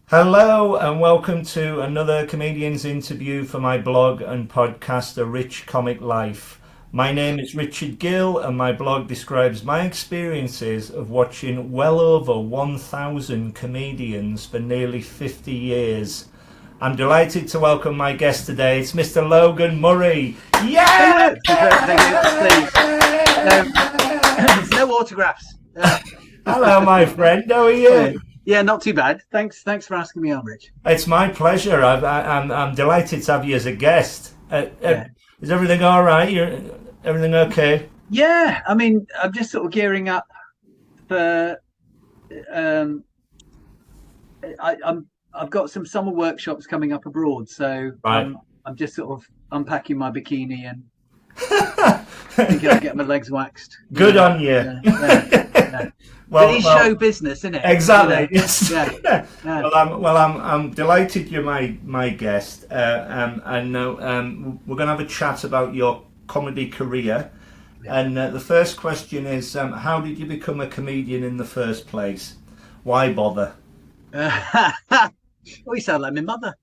Hello and welcome to another comedian's interview for my blog and podcast, A Rich Comic Life. My name is Richard Gill and my blog describes my experiences of watching well over 1,000 comedians for nearly 50 years. I'm delighted to welcome my guest today. It's Mr. Logan Murray. Yeah! Please. No autographs. Hello, my friend. How are you? Yeah, not too bad. Thanks for asking me on, Rich. It's my pleasure. I'm delighted to have you as a guest. Is everything all right? Everything okay? Yeah, I mean, I'm just sort of gearing up for. I've got some summer workshops coming up abroad, so right. I'm just sort of unpacking my bikini and thinking I'll get my legs waxed. Good on you. Yeah. Well, it's show business, isn't it? Exactly. You know? Yeah. I'm delighted you're my guest, and we're going to have a chat about your comedy career. Yeah. And the first question is, how did you become a comedian in the first place? Why bother? Oh, you sound like my mother.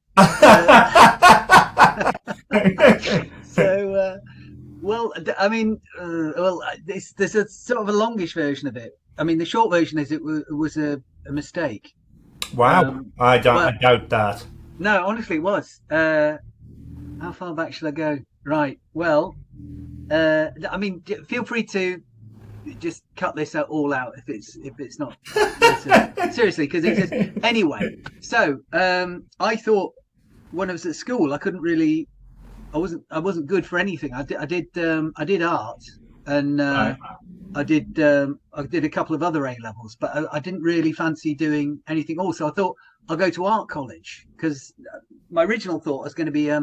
Well, I mean, there's a sort of a longish version of it. I mean, the short version is it was a mistake. Wow, I doubt that. No, honestly, it was. How far back should I go? Right. Well, I mean, feel free to just cut this all out if it's not seriously, because it's just anyway. So I thought when I was at school, I wasn't good for anything. I did art, and right. I did a couple of other A levels, but I didn't really fancy doing anything else. So I thought I'll go to art college, because my original thought was going to be a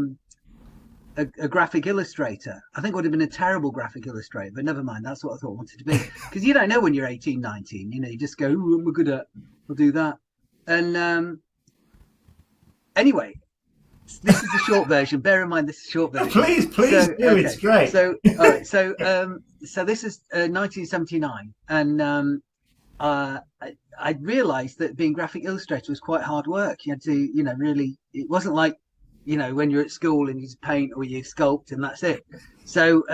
graphic illustrator. I think it would have been a terrible graphic illustrator, but never mind. That's what I thought I wanted to be, because you don't know when you're 18, 19. You know, you just go, "Ooh, we're good at. I'll do that." And anyway. This is the short version. Bear in mind, this is the short version. Please do. Okay. It's great. So, all right. So this is 1979, and I realised that being graphic illustrator was quite hard work. You had to, really. It wasn't like, when you're at school and you just paint or you sculpt and that's it. So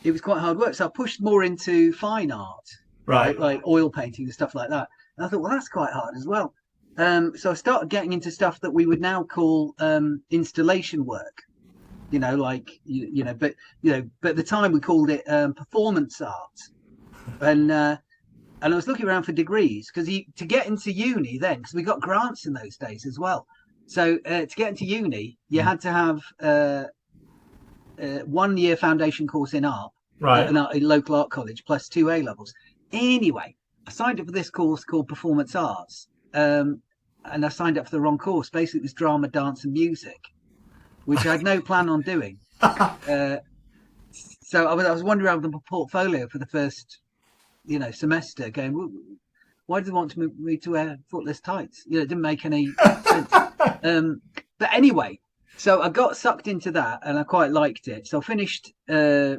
it was quite hard work. So I pushed more into fine art, right? Like oil painting and stuff like that. And I thought, well, that's quite hard as well. So I started getting into stuff that we would now call installation work, but at the time we called it performance art. And I was looking around for degrees, because to get into uni then, because we got grants in those days as well. So to get into uni, you had to have a 1 year foundation course in art, right, in a local art college, plus 2 A levels. Anyway, I signed up for this course called performance arts. And I signed up for the wrong course. Basically, it was drama, dance, and music, which I had no plan on doing. So I was wandering around with my portfolio for the first, semester, going, "Why do they want me to wear footless tights?" It didn't make any sense. But anyway, so I got sucked into that, and I quite liked it. So I finished my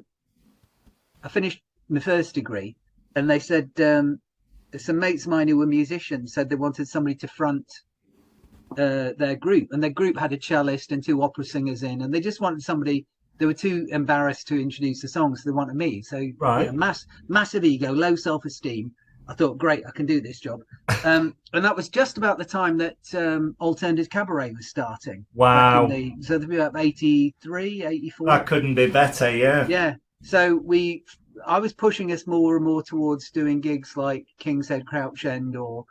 first degree, and they said. Some mates of mine who were musicians said they wanted somebody to front their group, and their group had a cellist and 2 opera singers in, and they just wanted somebody. They were too embarrassed to introduce the song, so they wanted me. So right. Massive ego, low self-esteem. I thought, great, I can do this job. And that was just about the time that alternative cabaret was starting. Wow. So they'd be about 83, 84. That couldn't be better, yeah. Yeah. So I was pushing us more and more towards doing gigs like King's Head, Crouch End, or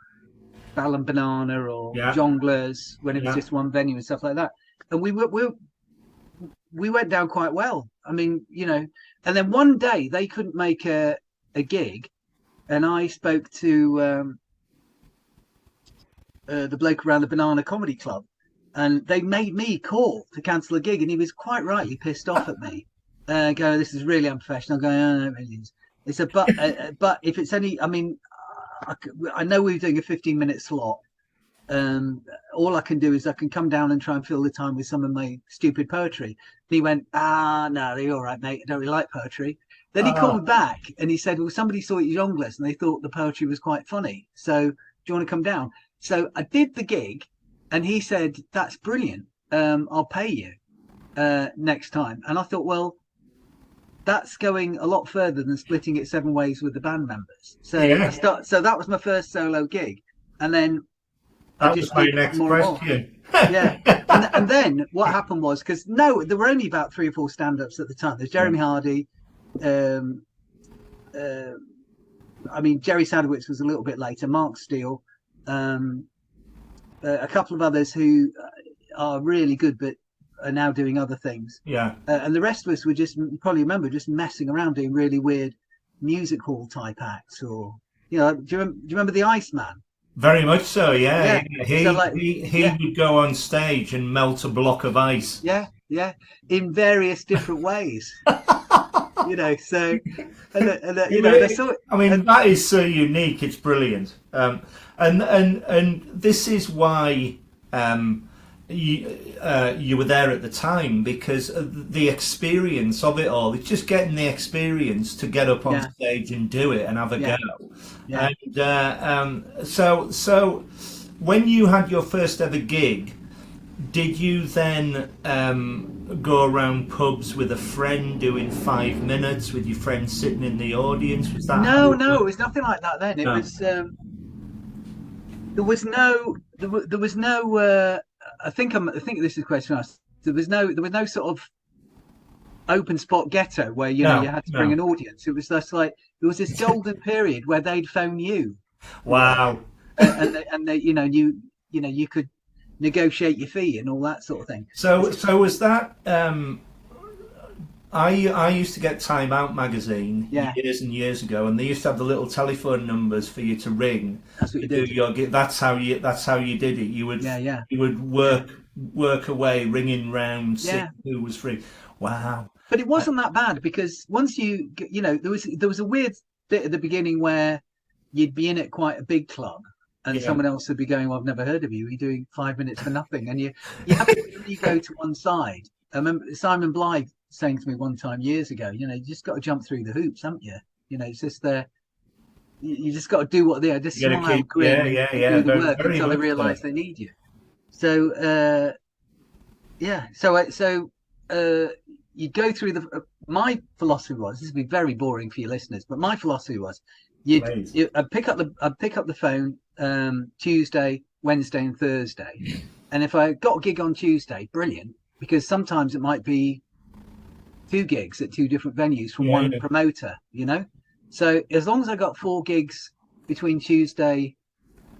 Ball and Banana, or Jongleurs, when it was just one venue and stuff like that. And we went down quite well. I mean, and then one day they couldn't make a gig, and I spoke to the bloke around the Banana Comedy Club, and they made me call to cancel a gig, and he was quite rightly pissed off at me. Go, this is really unprofessional. Going, oh, no, it really is. They said, but if it's any, I mean, I know we're doing a 15-minute slot. All I can do is I can come down and try and fill the time with some of my stupid poetry. And he went, no, you're all right, mate. I don't really like poetry. Then he called back and he said, well, somebody saw it at Jongleurs and they thought the poetry was quite funny. So do you want to come down? So I did the gig, and he said, "That's brilliant. I'll pay you next time." And I thought, well, that's going a lot further than splitting it 7 ways with the band members. So so that was my first solo gig, and then I That was just my did next more and more. question. Yeah, and then what happened was, because there were only about 3 or 4 stand-ups at the time. There's Jeremy Hardy. I mean, Jerry Sadowitz was a little bit later. Mark Steele, a couple of others who are really good, but are now doing other things. Yeah. And the rest of us were just, you probably remember, just messing around doing really weird music hall type acts, or do you remember the Iceman? Very much so, yeah. He would go on stage and melt a block of ice. Yeah, in various different ways. So that is so unique. It's brilliant. And this is why you were there at the time, because of the experience of it all. It's just getting the experience to get up on stage and do it and have a go. Yeah. And so when you had your first ever gig, did you then go around pubs with a friend doing 5 minutes with your friend sitting in the audience? Was that no, it was nothing like that then. It was there was no I think this is a question asked. There was no sort of open spot ghetto where you had to bring an audience. It was just like there was this golden period where they'd phone you. Wow. And they, you could negotiate your fee and all that sort of thing. So was that? I used to get Time Out magazine years and years ago, and they used to have the little telephone numbers for you to ring. That's what you did. That's how you did it. You would you would work away, ringing round, seeing who was free. Wow. But it wasn't that bad, because once there was a weird bit at the beginning where you'd be in at quite a big club, and someone else would be going, "Well, I've never heard of you. You're doing 5 minutes for nothing," and you have to really go to one side. I remember Simon Blythe saying to me one time years ago, you just got to jump through the hoops, haven't you? It's just there. You just got to do what they are. Just smile, grin, do the work until they realise they need you. So you go through my philosophy was, this would be very boring for your listeners, but my philosophy was I'd pick up the phone Tuesday, Wednesday and Thursday, and if I got a gig on Tuesday, brilliant, because sometimes it might be 2 gigs at 2 different venues from one promoter, so as long as I got 4 gigs between Tuesday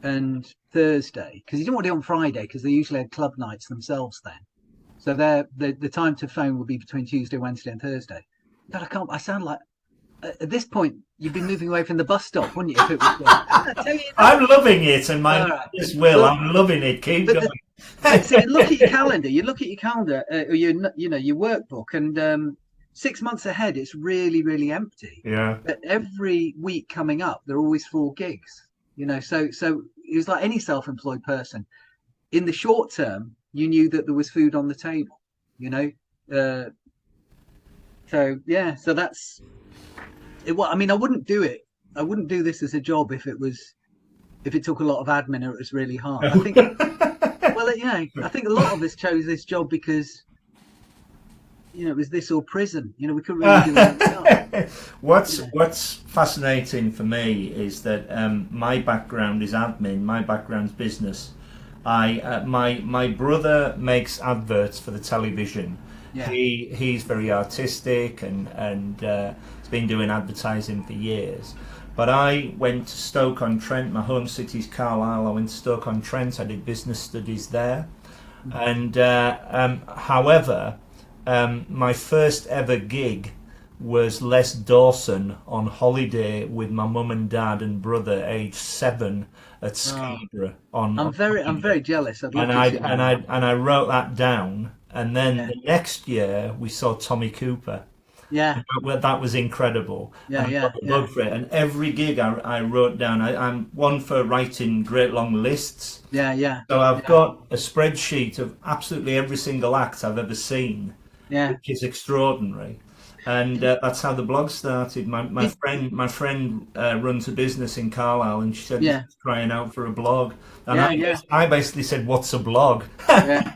and Thursday, because you didn't want to do it on Friday because they usually had club nights themselves then. So the time to phone would be between Tuesday, Wednesday, and Thursday. God, I sound like, at this point, you'd be moving away from the bus stop, wouldn't you? If it was, I'm loving it, and my as well. I'm loving it. Keep going. So you look at your calendar. Or your workbook, and 6 months ahead, it's really, really empty. Yeah. But every week coming up, there are always 4 gigs. So it was like any self-employed person. In the short term, you knew that there was food on the table, so that's it. I mean, I wouldn't do it. I wouldn't do this as a job if it took a lot of admin or it was really hard. I think, I think a lot of us chose this job because, it was this or prison. We couldn't really do anything else. What's fascinating for me is that my background is admin. My background's business. My brother makes adverts for the television. Yeah. He's very artistic and has been doing advertising for years. But I went to Stoke-on-Trent. My home city's Carlisle. I went to Stoke-on-Trent. I did business studies there. And however, my first ever gig was Les Dawson on holiday with my mum and dad and brother, aged 7, at Scarborough. I'm very jealous. I wrote that down, and then the next year we saw Tommy Cooper. Yeah, that was incredible. I got the bug for it. And every gig I wrote down. I'm one for writing great long lists. So I've got a spreadsheet of absolutely every single act I've ever seen. Yeah, which is extraordinary. and that's how the blog started. My friend runs a business in Carlisle, and she said Yeah, she's crying out for a blog. And yeah, yeah, I basically said, "What's a blog?" yeah,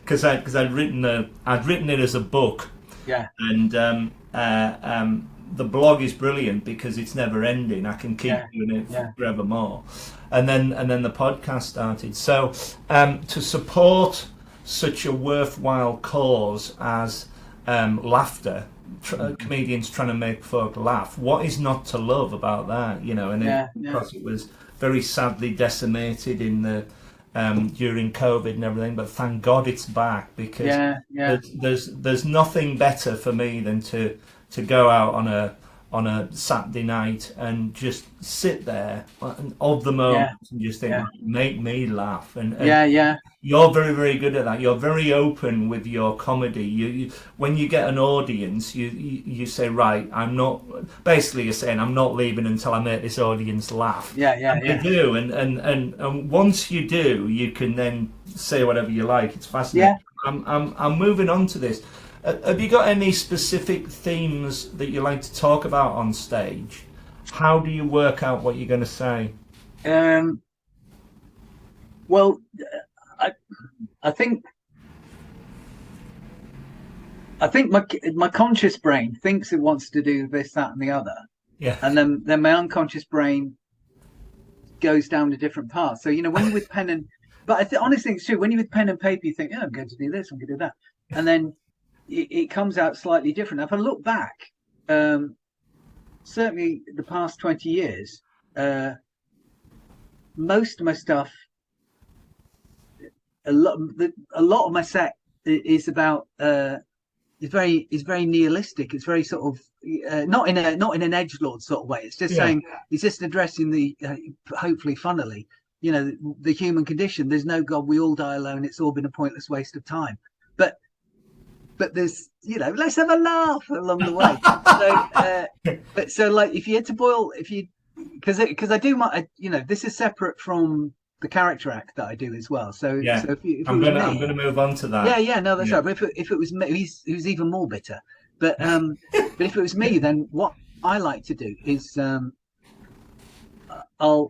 Because I'd written it as a book, yeah, and the blog is brilliant because it's never ending. I can keep yeah, doing it yeah, forevermore. And then the podcast started. So to support such a worthwhile cause as laughter, comedians trying to make folk laugh, what is not to love about that? And yeah, yeah, because it was very sadly decimated in the during COVID and everything, but thank God it's back, because yeah, yeah, there's nothing better for me than to go out on a Saturday night and just sit there of the moment yeah, and just think, yeah, make me laugh. And yeah, yeah, you're very, very good at that. You're very open with your comedy. When you get an audience, you say, right, basically you're saying, I'm not leaving until I make this audience laugh. yeah, yeah, And yeah, you do, and once you do, you can then say whatever you like. It's fascinating. yeah. I'm moving on to this. Have you got any specific themes that you like to talk about on stage? How do you work out what you're going to say? Well, I, I think my conscious brain thinks it wants to do this, that, and the other, Yeah. and then my unconscious brain goes down a different path. So when you're with pen and, but honestly think it's true. When you're with pen and paper, you think, I'm going to do this, I'm going to do that, and then it comes out slightly different. If I look back, certainly the past 20 years, most of my stuff, a lot of my set is about is very nihilistic. It's very sort of not in an edgelord sort of way. It's just saying, it's just addressing the hopefully funnily, the human condition. There's no God. We all die alone. It's all been a pointless waste of time. But there's, let's have a laugh along the way. So like, if you had to boil, because I do this is separate from the character act that I do as well. So if I'm gonna move on to that. Yeah, no, that's right. But if it was me, who's even more bitter. But if it was me, then what I like to do is I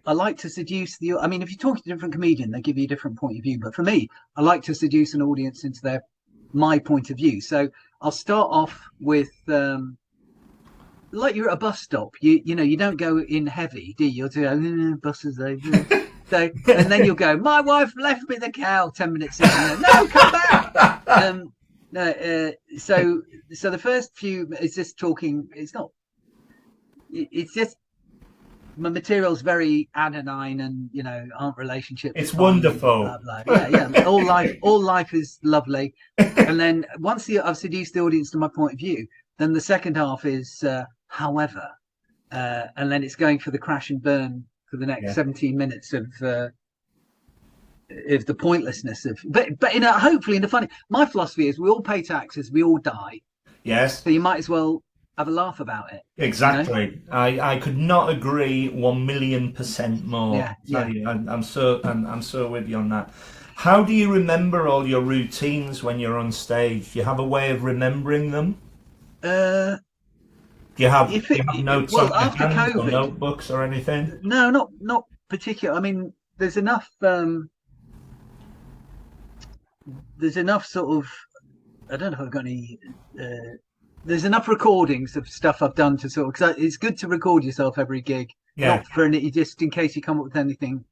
like to seduce the. I mean, if you talk to a different comedian, they give you a different point of view. But for me, I like to seduce an audience into my point of view. So I'll start off with like you're at a bus stop. You don't go in heavy, do you? You'll do buses over. So, and then you'll go, my wife left me the cow 10 minutes in. No, come back. So the first few is just talking. It's just my material's very anodyne, and aren't relationships. It's wonderful. Blah, blah. Yeah. All life is lovely. And then once I've seduced the audience to my point of view, then the second half is however, and then it's going for the crash and burn for the next 17 minutes of the pointlessness of, but hopefully in a funny. My philosophy is we all pay taxes, we all die. Yes. So you might as well have a laugh about it. Exactly. I could not agree 1,000,000% more. Yeah. I'm so with you on that. How do you remember all your routines when you're on stage? Do you have a way of remembering them? Do you have notes on your hands or notebooks or anything? No, not particular. I mean, there's enough sort of, I don't know if I've got any. There's enough recordings of stuff I've done to sort of, because it's good to record yourself every gig, not for just in case you come up with anything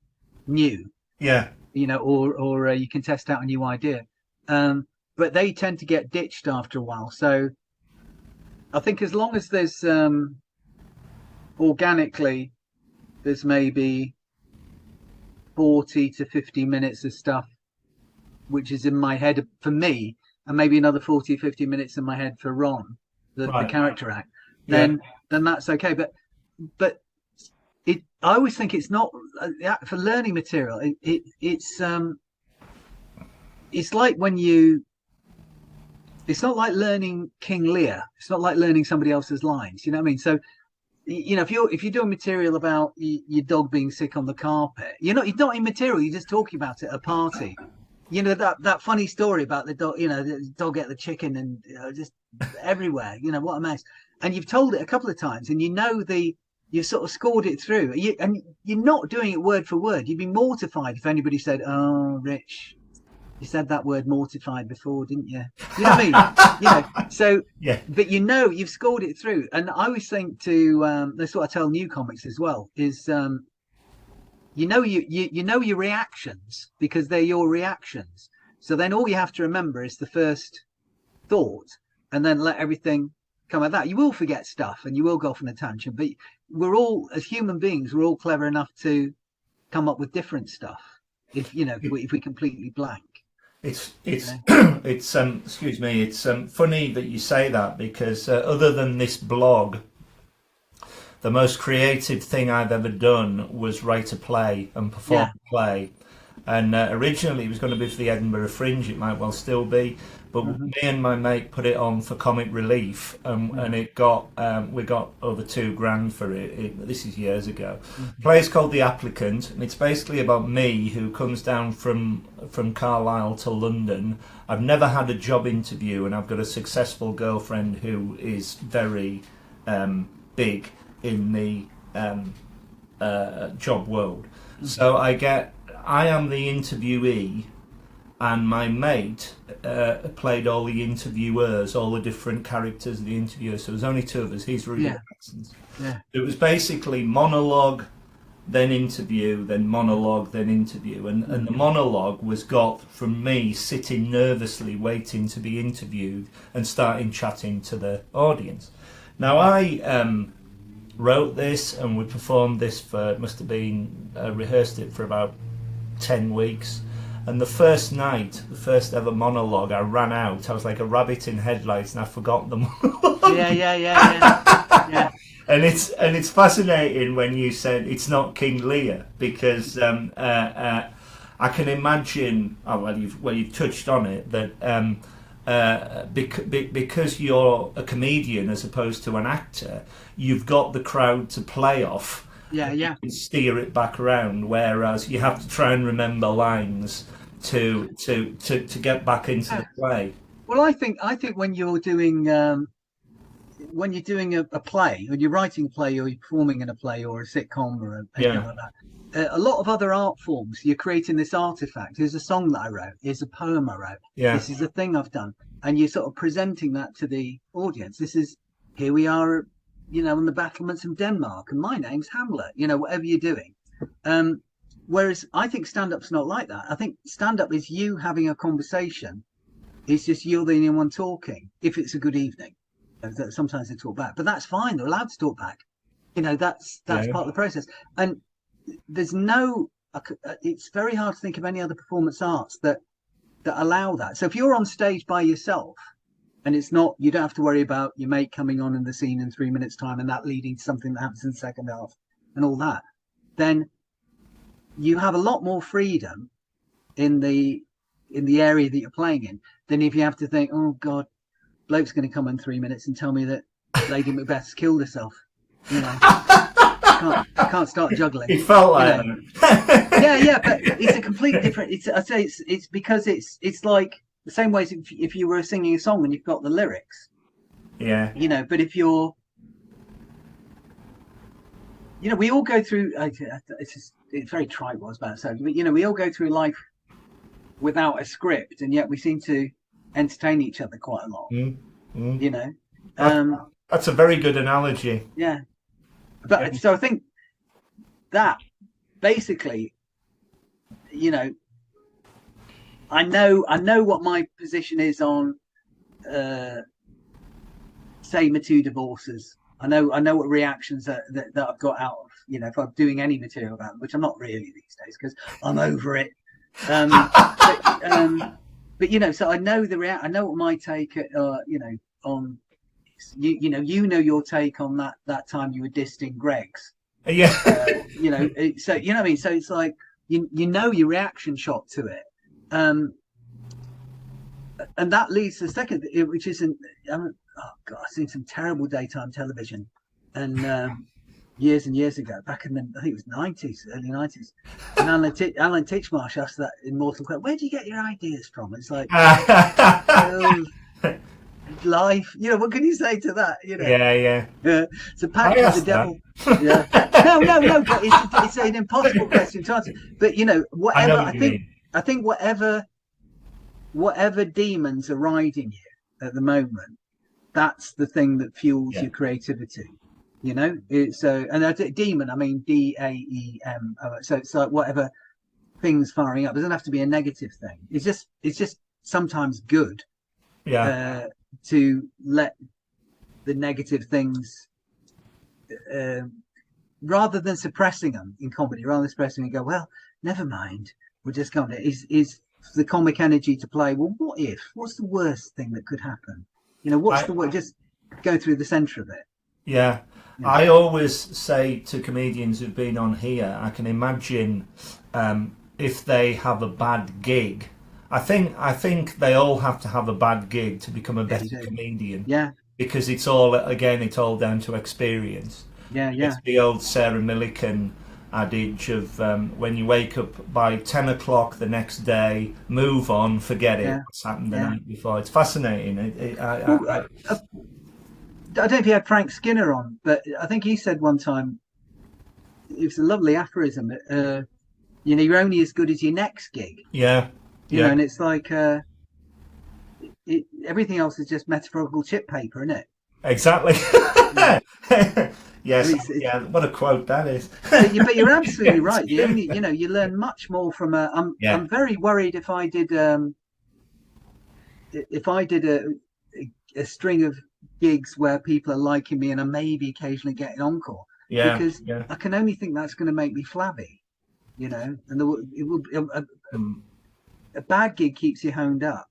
new. Yeah. Or you can test out a new idea. But they tend to get ditched after a while. So I think as long as there's organically, there's maybe 40 to 50 minutes of stuff which is in my head for me, and maybe another 40, 50 minutes in my head for Ron, the character act, then that's okay. But I always think it's not for learning material. It's like it's not like learning King Lear. It's not like learning somebody else's lines. You know what I mean? So, if you're doing material about your dog being sick on the carpet, you're not in material. You're just talking about it at a party. you know, that funny story about the dog, you know, the dog ate the chicken and just everywhere, you know, what a mess. And you've told it a couple of times, and you know you've sort of scored it through. And you're not doing it word for word. You'd be mortified if anybody said, "Oh, Rich, you said that word mortified before, didn't you?" You know what I mean? You know, so Yeah. but you know you've scored it through. And I always think to that's what I tell new comics as well, is you know you know your reactions because they're your reactions. So then all you have to remember is the first thought, and then let everything come at that. You will forget stuff and you will go off on a tangent, but we're all, as human beings, we're all clever enough to come up with different stuff if you know if we completely blank. It's You it's know? it's excuse me. It's funny that you say that because other than this blog, the most creative thing I've ever done was write a play and perform Yeah. a play. And originally it was going to be for the Edinburgh Fringe. It might well still be, but Mm-hmm. me and my mate put it on for Comic Relief, and it got we got over £2,000 for it. This is years ago. Mm-hmm. The play is called The Applicant, and it's basically about me who comes down from Carlisle to London. I've never had a job interview, and I've got a successful girlfriend who is very big in the job world. So I am the interviewee, and my mate played all the interviewers, all the different characters of the interviewers. So there's only two of us. He's Rudy Yeah. Jackson's. Yeah. It was basically monologue, then interview, then monologue, then interview. And the monologue was got from me sitting nervously waiting to be interviewed and starting chatting to the audience. Now I wrote this and we performed this for, it must have been, rehearsed it for about 10 weeks. And the first night, the first ever monologue, I ran out. I was like a rabbit in headlights and I forgot the monologue. Yeah. And it's fascinating when you said it's not King Lear because I can imagine. Oh, well, you've touched on it that because you're a comedian as opposed to an actor, you've got the crowd to play off. Yeah. You can steer it back around, whereas you have to try and remember lines to get back into the play. Well, I think when you're doing a play, when you're writing a play, or you're performing in a play, or a sitcom, or anything like that, a lot of other art forms, you're creating this artifact. Here's a song that I wrote. Here's a poem I wrote. Yeah. This is a thing I've done, and you're sort of presenting that to the audience. Here we are, you know, on the battlements of Denmark, and my name's Hamlet. You know, whatever you're doing. Whereas I think stand-up's not like that. I think stand-up is you having a conversation. It's just you're the only one talking. If it's a good evening, sometimes they talk back, but that's fine. They're allowed to talk back. You know, that's part of the process. And there's no. It's very hard to think of any other performance arts that allow that. So if you're on stage by yourself, and it's not, you don't have to worry about your mate coming on in the scene in 3 minutes time and that leading to something that happens in the second half and all that, then you have a lot more freedom in the area that you're playing in than if you have to think, oh God, bloke's going to come in 3 minutes and tell me that Lady Macbeth's killed herself. You know, can't start juggling. It felt like yeah, but it's a completely different. I'd say it's because it's like the same way as if you were singing a song and you've got the lyrics. Yeah. You know, but if you're, you know, we all go through. It's very trite what I was about to say, but you know, we all go through life without a script, and yet we seem to entertain each other quite a lot. You know, that's a very good analogy. Yeah, but so I think that basically, you know, I know what my position is on, say, my two divorces. I know what reactions that I've got out of, you know, if I'm doing any material about them, which I'm not really these days because I'm over it. But you know, so I know I know what my take, you know, on you know your take on that time you were dissing Greg's. Yeah. You know, so you know what I mean. So it's like you know your reaction shot to it, and that leads to the second, which isn't. Oh God, I've seen some terrible daytime television, and years and years ago, back in the, I think it was 90s, early 90s. And Alan Titchmarsh asked that in Mortal Kombat, where do you get your ideas from? It's like, oh, life, what can you say to that? Yeah. It's a pact with the devil. Yeah. No, but it's an impossible question to answer. But whatever, I think whatever demons are riding you at the moment, that's the thing that fuels your creativity. It's and I demon, I mean DAEM. So it's like whatever things firing up. It doesn't have to be a negative thing. It's just sometimes good. Yeah. To let the negative things, rather than suppressing them in comedy, rather than suppressing them, go, well, never mind. We're just going to is the comic energy to play. Well, what's the worst thing that could happen? What's the word? Just go through the center of it. Yeah. I always say to comedians who've been on here, I can imagine if they have a bad gig. I think they all have to have a bad gig to become a better comedian. Yeah. Because it's all down to experience. Yeah. It's the old Sarah Millican adage of when you wake up by 10 o'clock the next day, move on, forget it. What's happened the night before. It's fascinating. I don't know if you had Frank Skinner on, but I think he said one time, it was a lovely aphorism, you're only as good as your next gig. Yeah. And it's like everything else is just metaphorical chip paper, isn't it? Exactly. Yes. What a quote that is. But you're absolutely right. You only, you learn much more from I'm very worried if I did a string of gigs where people are liking me and I maybe occasionally getting encore. Because I can only think that's going to make me flabby, and it will. A bad gig keeps you honed up.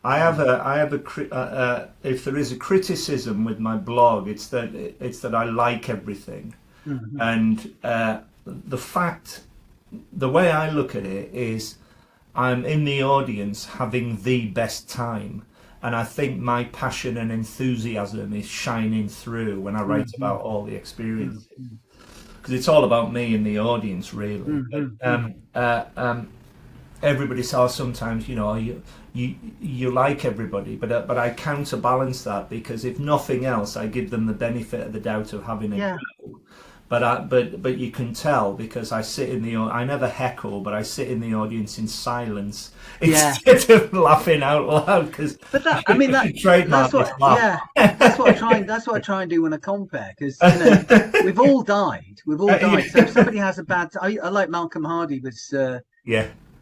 I have if there is a criticism with my blog, it's that I like everything, and the way I look at it is, I'm in the audience having the best time, and I think my passion and enthusiasm is shining through when I write about all the experiences, because it's all about me and the audience, really. Everybody says sometimes, you like everybody, but I counterbalance that, because if nothing else, I give them the benefit of the doubt of having a go. But you can tell, because I sit in I never heckle, but I sit in the audience in silence instead of laughing out loud. But that's what I try and do when I compare, because we've all died. So if somebody has a bad, I like Malcolm Hardy was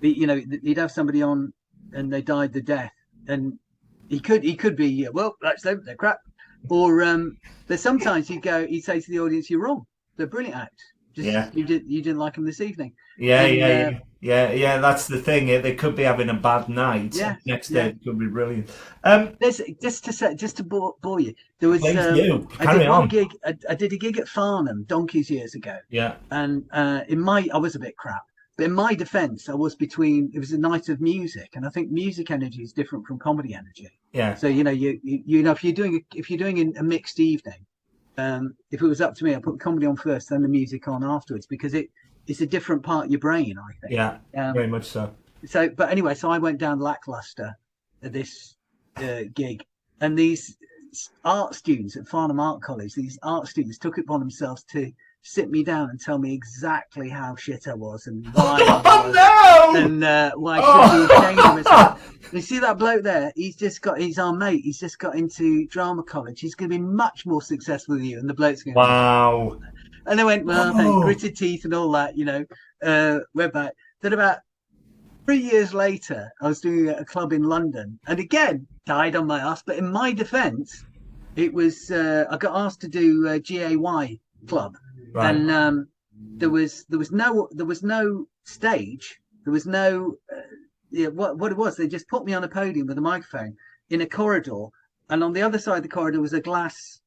you'd have somebody on and they died the death, and he could be that's them, they're crap, or but sometimes he'd say to the audience, you're wrong, they're brilliant acts, you didn't like them this evening. That's the thing. They could be having a bad night. Next day it could be brilliant. Just to bore you, there was I did a gig at Farnham donkeys years ago, and I was a bit crap. But in my defense, it was a night of music, and I think music energy is different from comedy energy. Yeah. So if you're doing a mixed evening, if it was up to me, I'd put the comedy on first, then the music on afterwards, because it's a different part of your brain, I think. Yeah. Very much so. So, but anyway, so I went down lackluster at this gig, and these art students at Farnham Art College, took it upon themselves to sit me down and tell me exactly how shit I was and why and why I should be ashamed of myself. You see that bloke there? He's our mate. He's just got into drama college. He's going to be much more successful than you. And the bloke's going, wow. And they went, gritted teeth and all that, went back. Then about 3 years later, I was doing a club in London, and again, died on my ass. But in my defense, it was, I got asked to do a GAY club. Right. And there was no stage, there was no what it was, they just put me on a podium with a microphone in a corridor, and on the other side of the corridor was a glass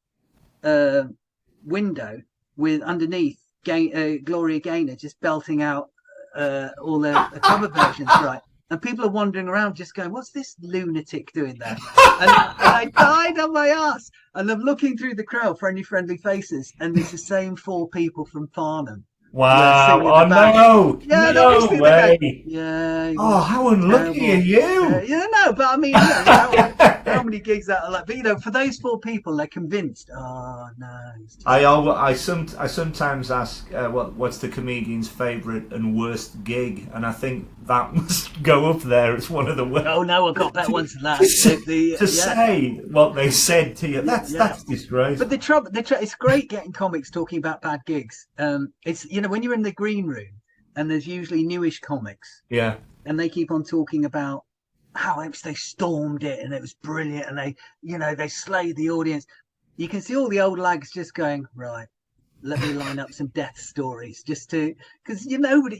window with underneath Gloria Gaynor just belting out all the cover versions, right? and people are wandering around just going, "What's this lunatic doing there?" And I died on my ass. And I'm looking through the crowd for any friendly faces, and it's the same 4 people from Farnham. Wow! Singing Oh the back. no! Yeah, No way! Yeah. Oh, how unlucky are you? Yeah, no, but I mean, how many gigs that are like? But for those 4 people, they're convinced. Oh no! I sometimes ask what's the comedian's favourite and worst gig, and I think that must go up there as one of the worst. Oh no, I've got better ones than that. To say what they said to you, that's disgraceful. But the trouble, it's great getting comics talking about bad gigs. It's when you're in the green room and there's usually newish comics. Yeah. And they keep on talking about how they stormed it and it was brilliant and they slayed the audience. You can see all the old lags just going, right, let me line up some death stories just to, because nobody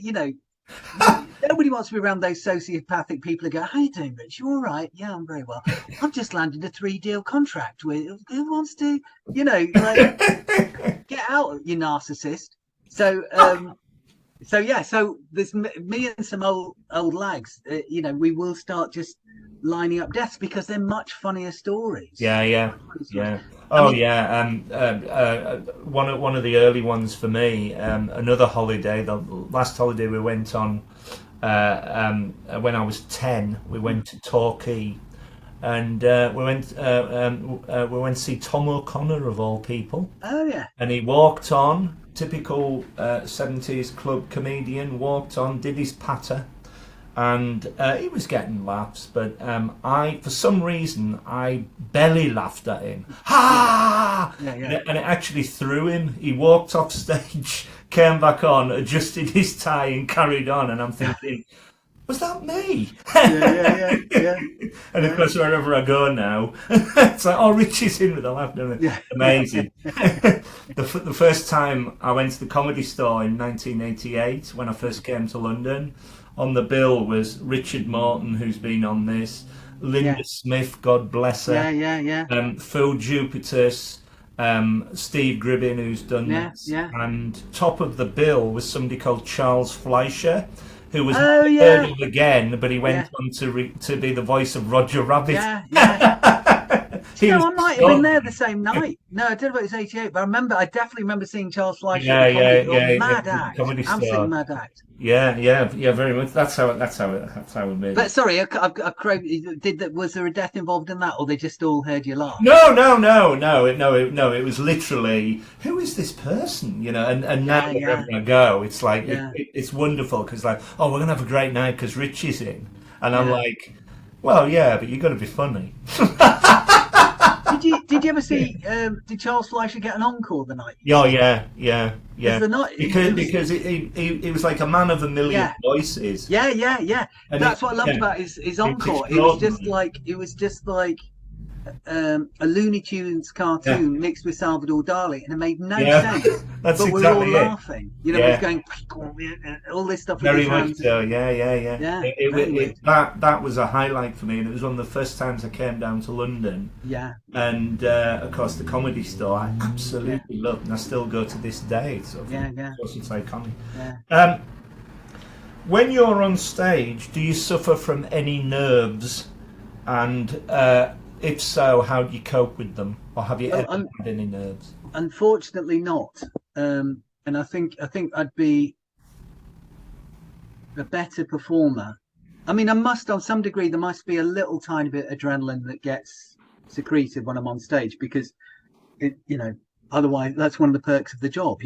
wants to be around those sociopathic people who go, "How you doing, Rich? You all right?" "Yeah, I'm very well. I've just landed a 3-deal contract with, who wants to, get out, you narcissist." So there's me and some old lags. We will start just lining up deaths because they're much funnier stories. Yeah. One of the early ones for me. Another holiday. The last holiday we went on when I was 10. We went to Torquay, and we went to see Tom O'Connor of all people. Oh yeah. And he walked on. Typical 70s club comedian, walked on, did his patter, and he was getting laughs, but for some reason I belly laughed at him. Ha! Yeah. And it actually threw him. He walked off stage, came back on, adjusted his tie and carried on, and I'm thinking, was that me? Yeah. And of course, wherever I go now, it's like, oh, Richie's in with a laugh. Yeah. Amazing. The first time I went to the Comedy Store in 1988, when I first came to London, on the bill was Richard Morton, who's been on this, Linda Smith, God bless her, Phil Jupitus, Steve Gribbin, who's done this, and top of the bill was somebody called Charles Fleischer, who was heard of again, but he went on to be the voice of Roger Rabbit. I might have been there the same night. No, I don't know if it was 88, but I definitely remember seeing Charles Fleischer. Mad act, absolutely mad act. Yeah, very much. That's how it made. But sorry, was there a death involved in that, or they just all heard you laugh? No. It was literally, who is this person? And now wherever I go, it's like it's wonderful because we're gonna have a great night because Rich is in, and I'm like, well, yeah, but you got to be funny. Did you ever see? Did Charles Fleischer get an encore the night? Oh yeah. Because it was like a man of a million voices. Yeah. And that's what I loved about his encore. It was just like a Looney Tunes cartoon mixed with Salvador Dali, and it made no sense. But exactly we're all laughing. We're going all this stuff. Very much so. Yeah. That was a highlight for me, and it was one of the first times I came down to London. Yeah. And of course, the Comedy Store I absolutely loved, and I still go to this day. So of course, it's iconic. Yeah. When you're on stage, do you suffer from any nerves? And if so, how do you cope with them, or have you ever had any nerves? Unfortunately, not. And I think I'd be a better performer. I mean, on some degree, there must be a little tiny bit of adrenaline that gets secreted when I'm on stage, because otherwise that's one of the perks of the job.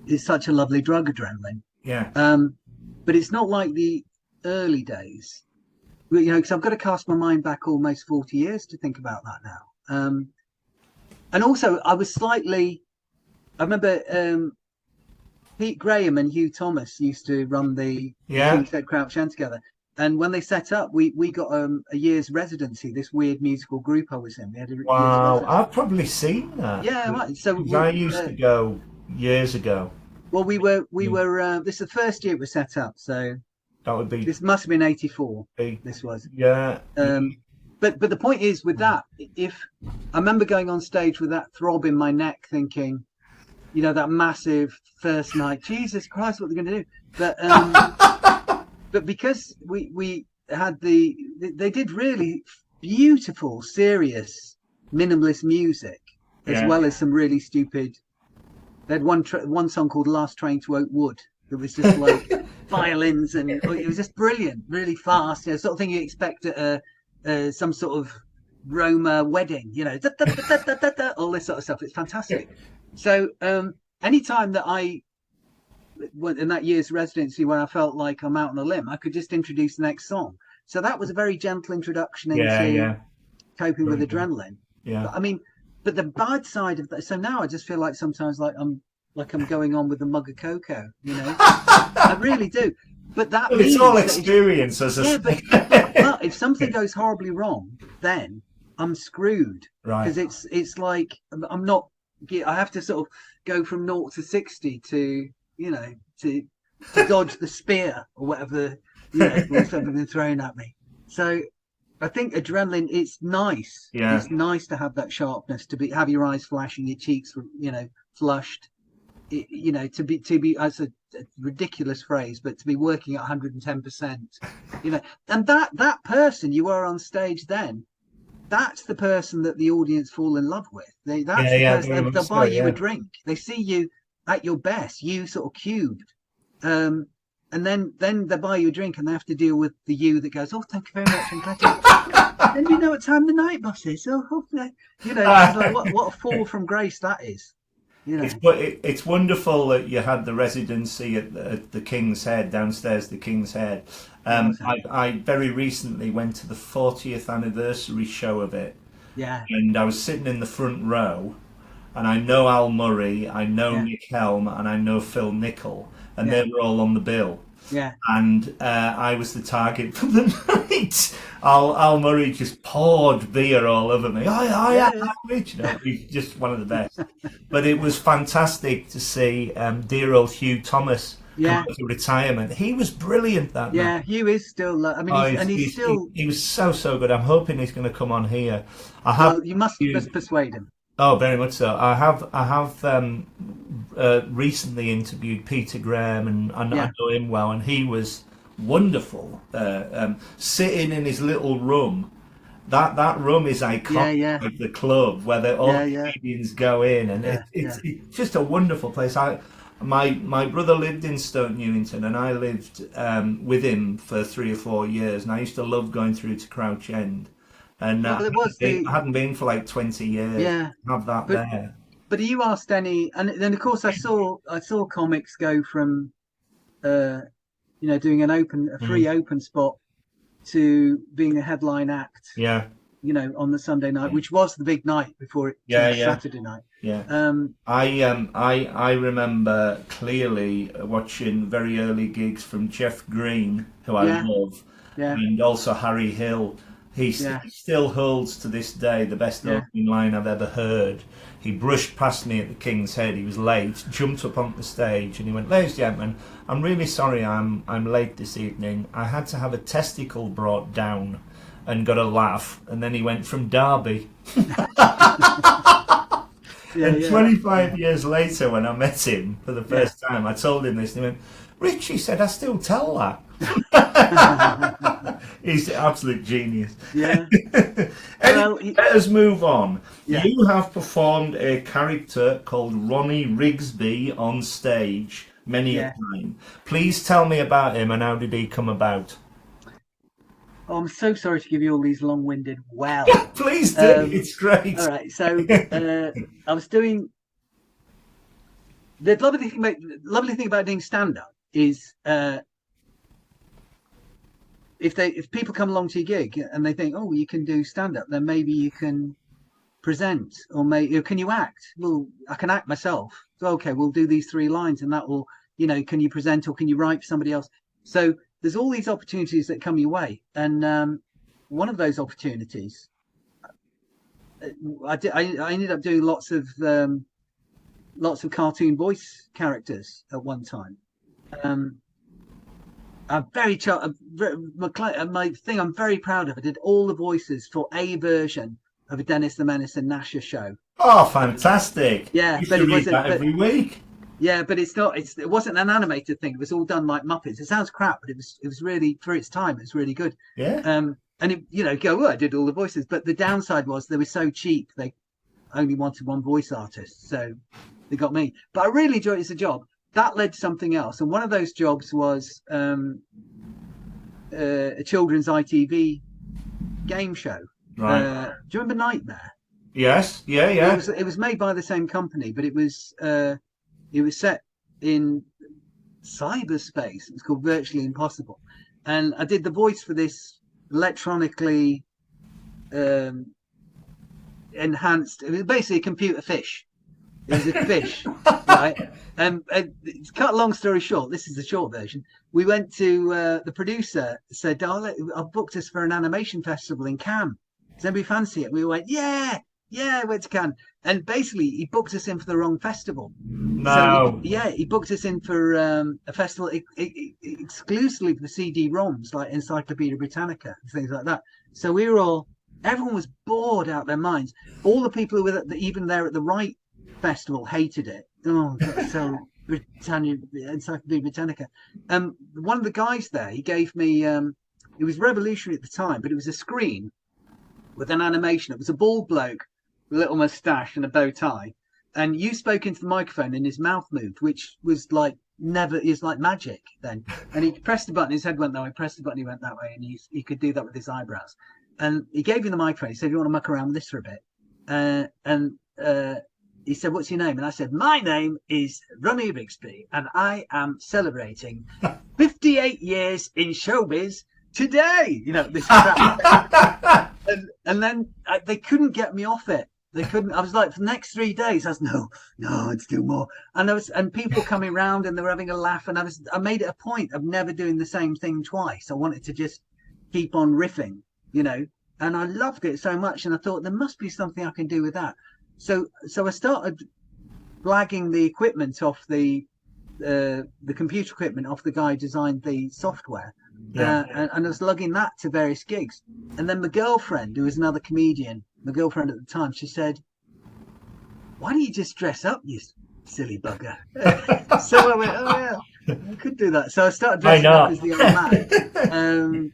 It's such a lovely drug, adrenaline. Yeah. But it's not like the early days. Because I've got to cast my mind back almost 40 years to think about that now. And also, I remember Pete Graham and Hugh Thomas used to run the King's Head Crouch End together. And when they set up, we got a year's residency, this weird musical group I was in. We had wow, I've probably seen that. Yeah, right. So I used to go years ago. Well, we were. This is the first year it was set up, so. That would be. This must have been 84. This was. Yeah. But the point is, with that, if I remember going on stage with that throb in my neck, thinking, that massive first night, Jesus Christ, what are they going to do? But but because we had they did really beautiful, serious, minimalist music, as Yeah. well as some really stupid. They had one song called "Last Train to Oakwood" that was just like violins, and it was just brilliant, really fast, you know, sort of thing you expect at some sort of Roma wedding, you know, all this sort of stuff. It's fantastic. So anytime that I went in that year's residency where I felt like I'm out on a limb, I could just introduce the next song. So that was a very gentle introduction Yeah, into yeah. coping with Very good. adrenaline. Yeah. But I mean, but the bad side of that. So now I just feel like sometimes like I'm going on with a mug of cocoa. You know, I really do. But that Well, it's means all that experience as a yeah, but if something goes horribly wrong, then I'm screwed right. because it's like I'm not. I have to sort of go from 0 to 60 to you know to dodge the spear or whatever you know what's ever been thrown at me. So I think adrenaline. It's nice. Yeah. It's nice to have that sharpness, to have your eyes flashing, your cheeks, you know, flushed. You know, to be as a ridiculous phrase, but to be working at 110%. You know, and that person you were on stage then, that's the person that the audience fall in love with. That's Yeah, the yeah, person. very much They'll so, buy you a yeah. drink. They see you at your best. You sort of cubed. Um, and then they buy you a drink and they have to deal with the you that goes, oh, thank you very much, I'm glad you. Then you know what time the night bus is. So hopefully, you know, it's like what a fall from grace that is. You know, It's wonderful that you had the residency at the King's Head, downstairs the King's Head. I very recently went to the 40th anniversary show of it, yeah, and I was sitting in the front row, and I know Al Murray, I know yeah, Nick Helm, and I know Phil Nicol, and yeah, they were all on the bill. yeah, And I was the target for the night. Al Murray just poured beer all over me. yeah, I'm Rich. You know, he's just one of the best. But it was fantastic to see dear old Hugh Thomas come yeah, out of retirement. He was brilliant that night. yeah. Hugh is still. I mean, Oh, he's still. he was so good. I'm hoping he's going to come on here. I have. Well, you must persuade him. Oh, very much so. I have recently interviewed Peter Graham, and I Yeah, know him well, and he was wonderful. Sitting in his little room, that room is yeah, iconic yeah, of the club where all yeah, the yeah, comedians go in, and yeah, it's yeah, just a wonderful place. My brother lived in Stoke Newington, and I lived with him for 3 or 4 years, and I used to love going through to Crouch End. And well, it was I hadn't been for like 20 years. yeah. Have that But there. you asked any, and then of course I saw comics go from uh you know doing a free Mm. open spot to being a headline act, Yeah, you know, on the Sunday night, which was the big night before it yeah, turned to yeah, Saturday night. yeah. Um, I remember clearly watching very early gigs from Jeff Green, who I yeah, love, yeah, and also Harry Hill. yeah, He still holds to this day the best yeah, opening line I've ever heard. He brushed past me at the King's Head. He was late, jumped up onto the stage, and he went, "Ladies and gentlemen, I'm really sorry I'm late this evening. I had to have a testicle brought down," and got a laugh. And then he went from Derby. yeah, And yeah, 25 years later, when I met him for the yeah. first time, I told him this, and he went, "Richie said I still tell that." He's an absolute genius. Yeah. Anyway, Well, let us move on. yeah. You have performed a character called Ronnie Rigsby on stage many a Yeah. time. Please tell me about him and how did he come about? Oh, I'm so sorry to give you all these long-winded. Well, Please do. um, It's great. all right. So I was doing the lovely thing about doing stand-up is if people come along to your gig and they think, oh, you can do stand-up, then maybe you can present, or maybe can you act? Well, I can act myself. So okay, we'll do these 3 lines, and that will, you know, can you present or can you write for somebody else? So there's all these opportunities that come your way, and one of those opportunities, I ended up doing lots of cartoon voice characters at one time. I'm my thing I'm very proud of. I did all the voices for a version of a Dennis the Menace and Gnasher show. Oh, fantastic. Yeah, You but should it read wasn't. that But every week. Yeah, but it's not. It wasn't an animated thing. It was all done like Muppets. It sounds crap, but it was really for its time. It's really good. Yeah. And it, go, oh, I did all the voices, but the downside was they were so cheap. They only wanted one voice artist, so they got me. But I really enjoyed it as a job. That led to something else, and one of those jobs was a children's ITV game show. Right. Do you remember Nightmare? Yes. Yeah. Yeah. It was made by the same company, but it was set in cyberspace. It's called Virtually Impossible, and I did the voice for this electronically enhanced. It was basically a computer fish. It was a fish, right? And to cut a long story short, this is the short version. We went to the producer said, I've booked us for an animation festival in Cannes. Does anybody fancy it? We went, yeah, I went to Cannes. And basically, he booked us in for the wrong festival. No. So he booked us in for a festival exclusively for the CD-ROMs, like Encyclopedia Britannica and things like that. So everyone was bored out of their minds. All the people who were even there at the right festival hated it. Oh, so Encyclopedia Britannica. One of the guys there, he gave me. It was revolutionary at the time, but it was a screen with an animation. It was a bald bloke with a little moustache and a bow tie, and you spoke into the microphone, and his mouth moved, which was like like magic then. And he pressed the button, his head went that way. Pressed the button, he went that way, and he could do that with his eyebrows. And he gave you the microphone. He said, "You want to muck around with this for a bit?" He said, "What's your name?" And I said, "My name is Ronnie Rigsby, and I am celebrating 58 years in showbiz today." This crap. and then they couldn't get me off it. They couldn't. I was like, for the next 3 days, I was no, let's do more. And people coming around, and they were having a laugh. And I made it a point of never doing the same thing twice. I wanted to just keep on riffing, and I loved it so much. And I thought there must be something I can do with that. So I started blagging the equipment off the computer equipment off the guy who designed the software, and I was lugging that to various gigs. And then my girlfriend, who was another comedian, my girlfriend at the time, she said, "Why don't you just dress up, you silly bugger?" So I went, "Oh yeah, I could do that." So I started dressing up as the old man,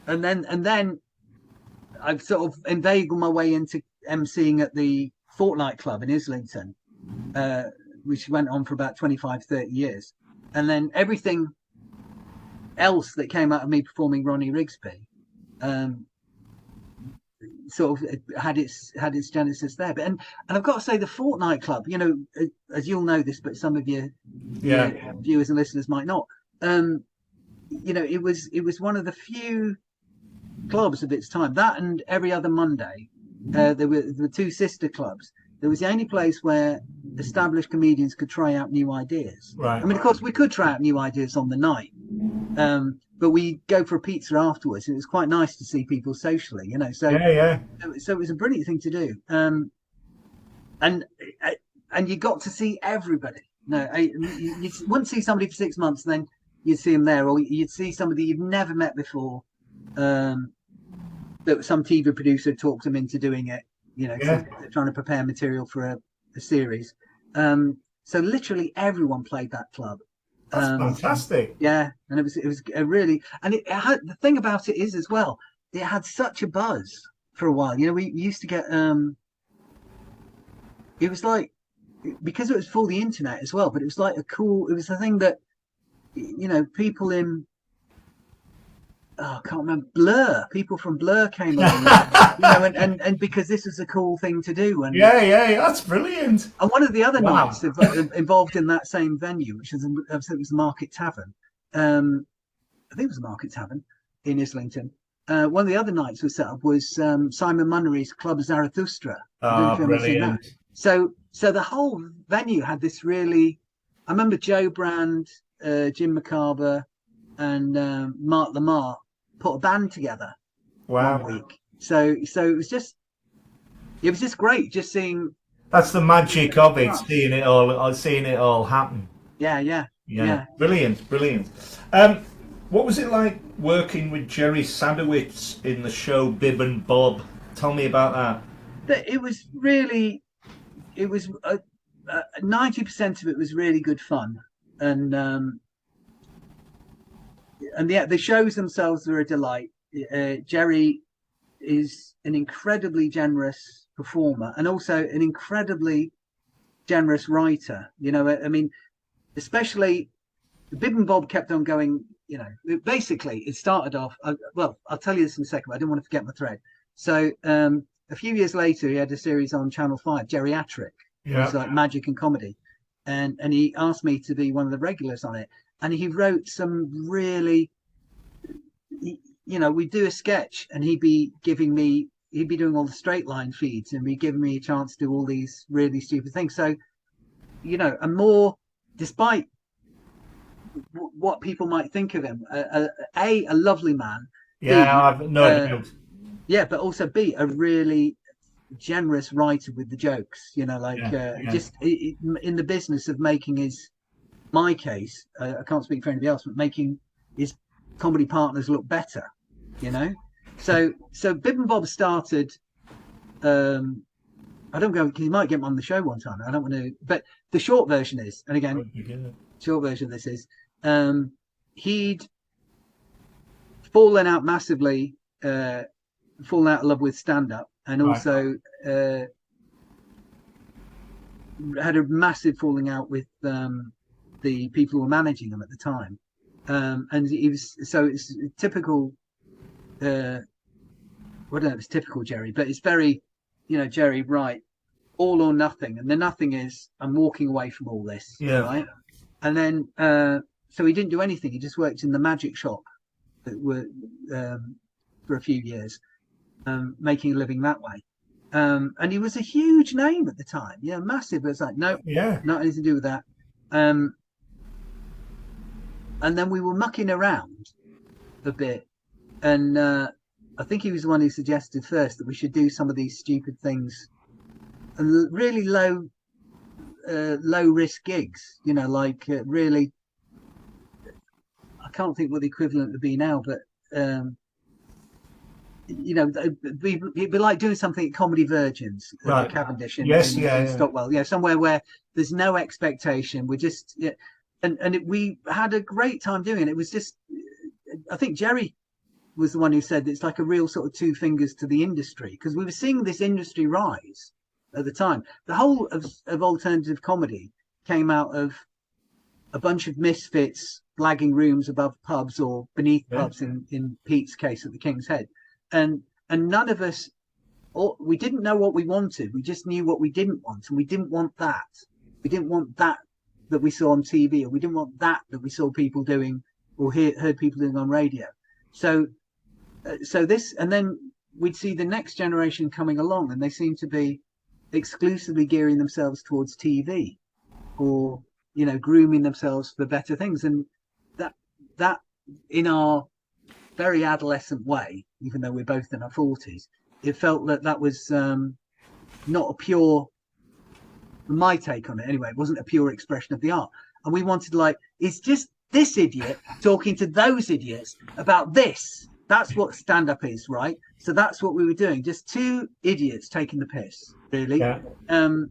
and then I've sort of inveigled my way into emceeing at the Fortnight Club in Islington, which went on for about 25-30 years. And then everything else that came out of me performing Ronnie Rigsby sort of had its genesis there. But and I've got to say, the Fortnight Club, as you'll know this, but some of your viewers and listeners might not, it was one of the few clubs of its time. That and Every Other Monday, there were the two sister clubs. There was the only place where established comedians could try out new ideas. Right. I mean, of course, we could try out new ideas on the night, but we go for a pizza afterwards, and it was quite nice to see people socially, So So it was a brilliant thing to do, and you got to see everybody. You wouldn't see somebody for 6 months, and then you'd see them there, or you'd see somebody you've never met before. That some TV producer talked them into doing it, they're trying to prepare material for a series. So literally everyone played that club. That's fantastic. Yeah, and it was a really, and it had, the thing about it is as well, it had such a buzz for a while. We used to get it was like, because it was for the internet as well, but it was like it was the thing that people in, I can't remember, Blur. People from Blur came along, and because this was a cool thing to do. And that's brilliant. And one of the other nights involved in that same venue, which was it was the Market Tavern. I think it was the Market Tavern in Islington. One of the other nights was set up was Simon Munnery's Club Zarathustra. Brilliant. So the whole venue had this really. I remember Joe Brand, Jim McCarver, and Mark Lamar put a band together one week. So it was just great just seeing. That's the magic of it, seeing it all happen. Yeah. Brilliant. What was it like working with Jerry Sadowitz in the show Bib and Bob? Tell me about that. It was really, 90% of it was really good fun, and the shows themselves were a delight. Jerry is an incredibly generous performer and also an incredibly generous writer. I mean, especially Bib and Bob kept on going. Basically, it started off. Well, I'll tell you this in a second. I didn't want to forget my thread. So a few years later, he had a series on Channel 5, Geriatric. It was like magic and comedy, and he asked me to be one of the regulars on it. And he wrote some really, we'd do a sketch, and he'd be doing all the straight line feeds, and be giving me a chance to do all these really stupid things. So, and more, despite what people might think of him, a lovely man. Yeah, I've no doubt. Yeah, but also B, a really generous writer with the jokes. Just in the business of making my case, I can't speak for anybody else, but making his comedy partners look better. So Bib and Bob started. I don't go because you might get him on the show one time. I don't want to, but the short version is, and again, short version of this is, he'd fallen out massively, fallen out of love with stand-up, and also had a massive falling out with the people who were managing him at the time. And he was, so it's typical, I don't know if it's typical Jerry, but it's very, Jerry, right, all or nothing. And the nothing is, I'm walking away from all this, right? And then, so he didn't do anything. He just worked in the magic shop that were for a few years, making a living that way. And he was a huge name at the time, massive. It was like, no, not anything to do with that. And then we were mucking around a bit, and I think he was the one who suggested first that we should do some of these stupid things and really low risk gigs, really, I can't think what the equivalent would be now, but it'd be like doing something at Comedy Virgins, at Cavendish in Stockwell, somewhere where there's no expectation. We're just we had a great time doing it. It was just, I think Jerry was the one who said it's like a real sort of two fingers to the industry, because we were seeing this industry rise at the time. The whole of alternative comedy came out of a bunch of misfits blagging rooms above pubs or beneath pubs, in Pete's case at the King's Head, and none of us, we didn't know what we wanted. We just knew what we didn't want, and we didn't want that. We didn't want that we saw on TV, or we didn't want that we saw people doing or heard people doing on radio. So this, and then we'd see the next generation coming along, and they seem to be exclusively gearing themselves towards TV, or grooming themselves for better things. And that in our very adolescent way, even though we're both in our 40s, it felt that was not a pure, my take on it anyway, it wasn't a pure expression of the art. And we wanted, it's just this idiot talking to those idiots about this. That's what stand-up is, right? So that's what we were doing, just two idiots taking the piss, really. And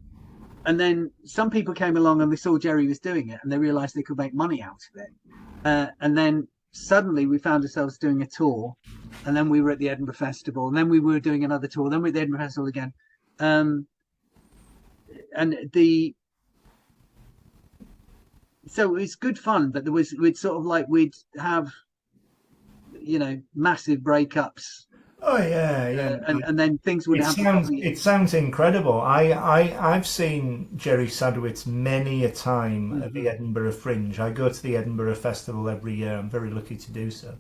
then some people came along and they saw Jerry was doing it, and they realized they could make money out of it. And then suddenly we found ourselves doing a tour, and then we were at the Edinburgh Festival, and then we were doing another tour, then we were at the Edinburgh Festival again. So it was good fun, but we'd have, massive breakups. Oh yeah. And then things would happen. It sounds incredible. I've seen Jerry Sadowitz many a time at the Edinburgh Fringe. I go to the Edinburgh Festival every year. I'm very lucky to do so.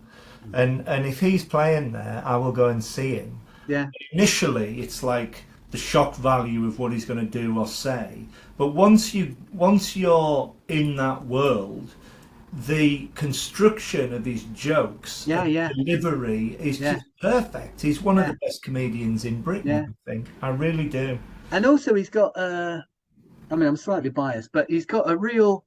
And if he's playing there, I will go and see him. Yeah. Initially, it's like the shock value of what he's going to do or say, but once you're in that world, the construction of his jokes, delivery is just perfect. He's one of the best comedians in Britain, I think. I really do. And also he's got I'm slightly biased, but he's got a real,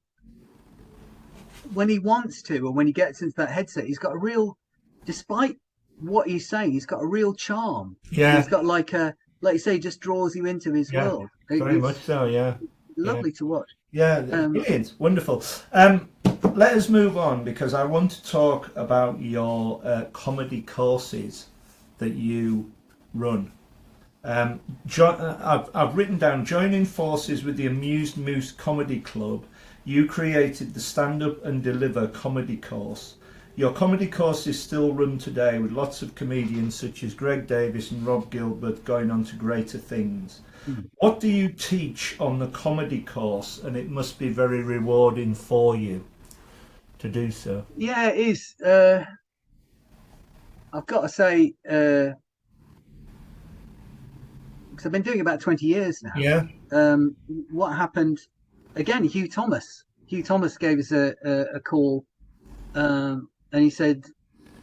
when he wants to, or when he gets into that headset, he's got a real, despite what he's saying, he's got a real charm. He's got like you say, just draws you into his world. Very much so, yeah, lovely to watch. yeah. Um, Brilliant, wonderful. Let us move on because I want to talk about your comedy courses that you run. I've written down joining forces with the Amused Moose Comedy Club. You created the Stand Up and Deliver comedy course. Your comedy course is still run today with lots of comedians such as Greg Davis and Rob Gilbert going on to greater things. What do you teach on the comedy course? And it must be very rewarding for you to do so. yeah, it is. I've got to say, because I've been doing it about 20 years now. Yeah. What happened again? Hugh Thomas. Hugh Thomas gave us a call, and he said,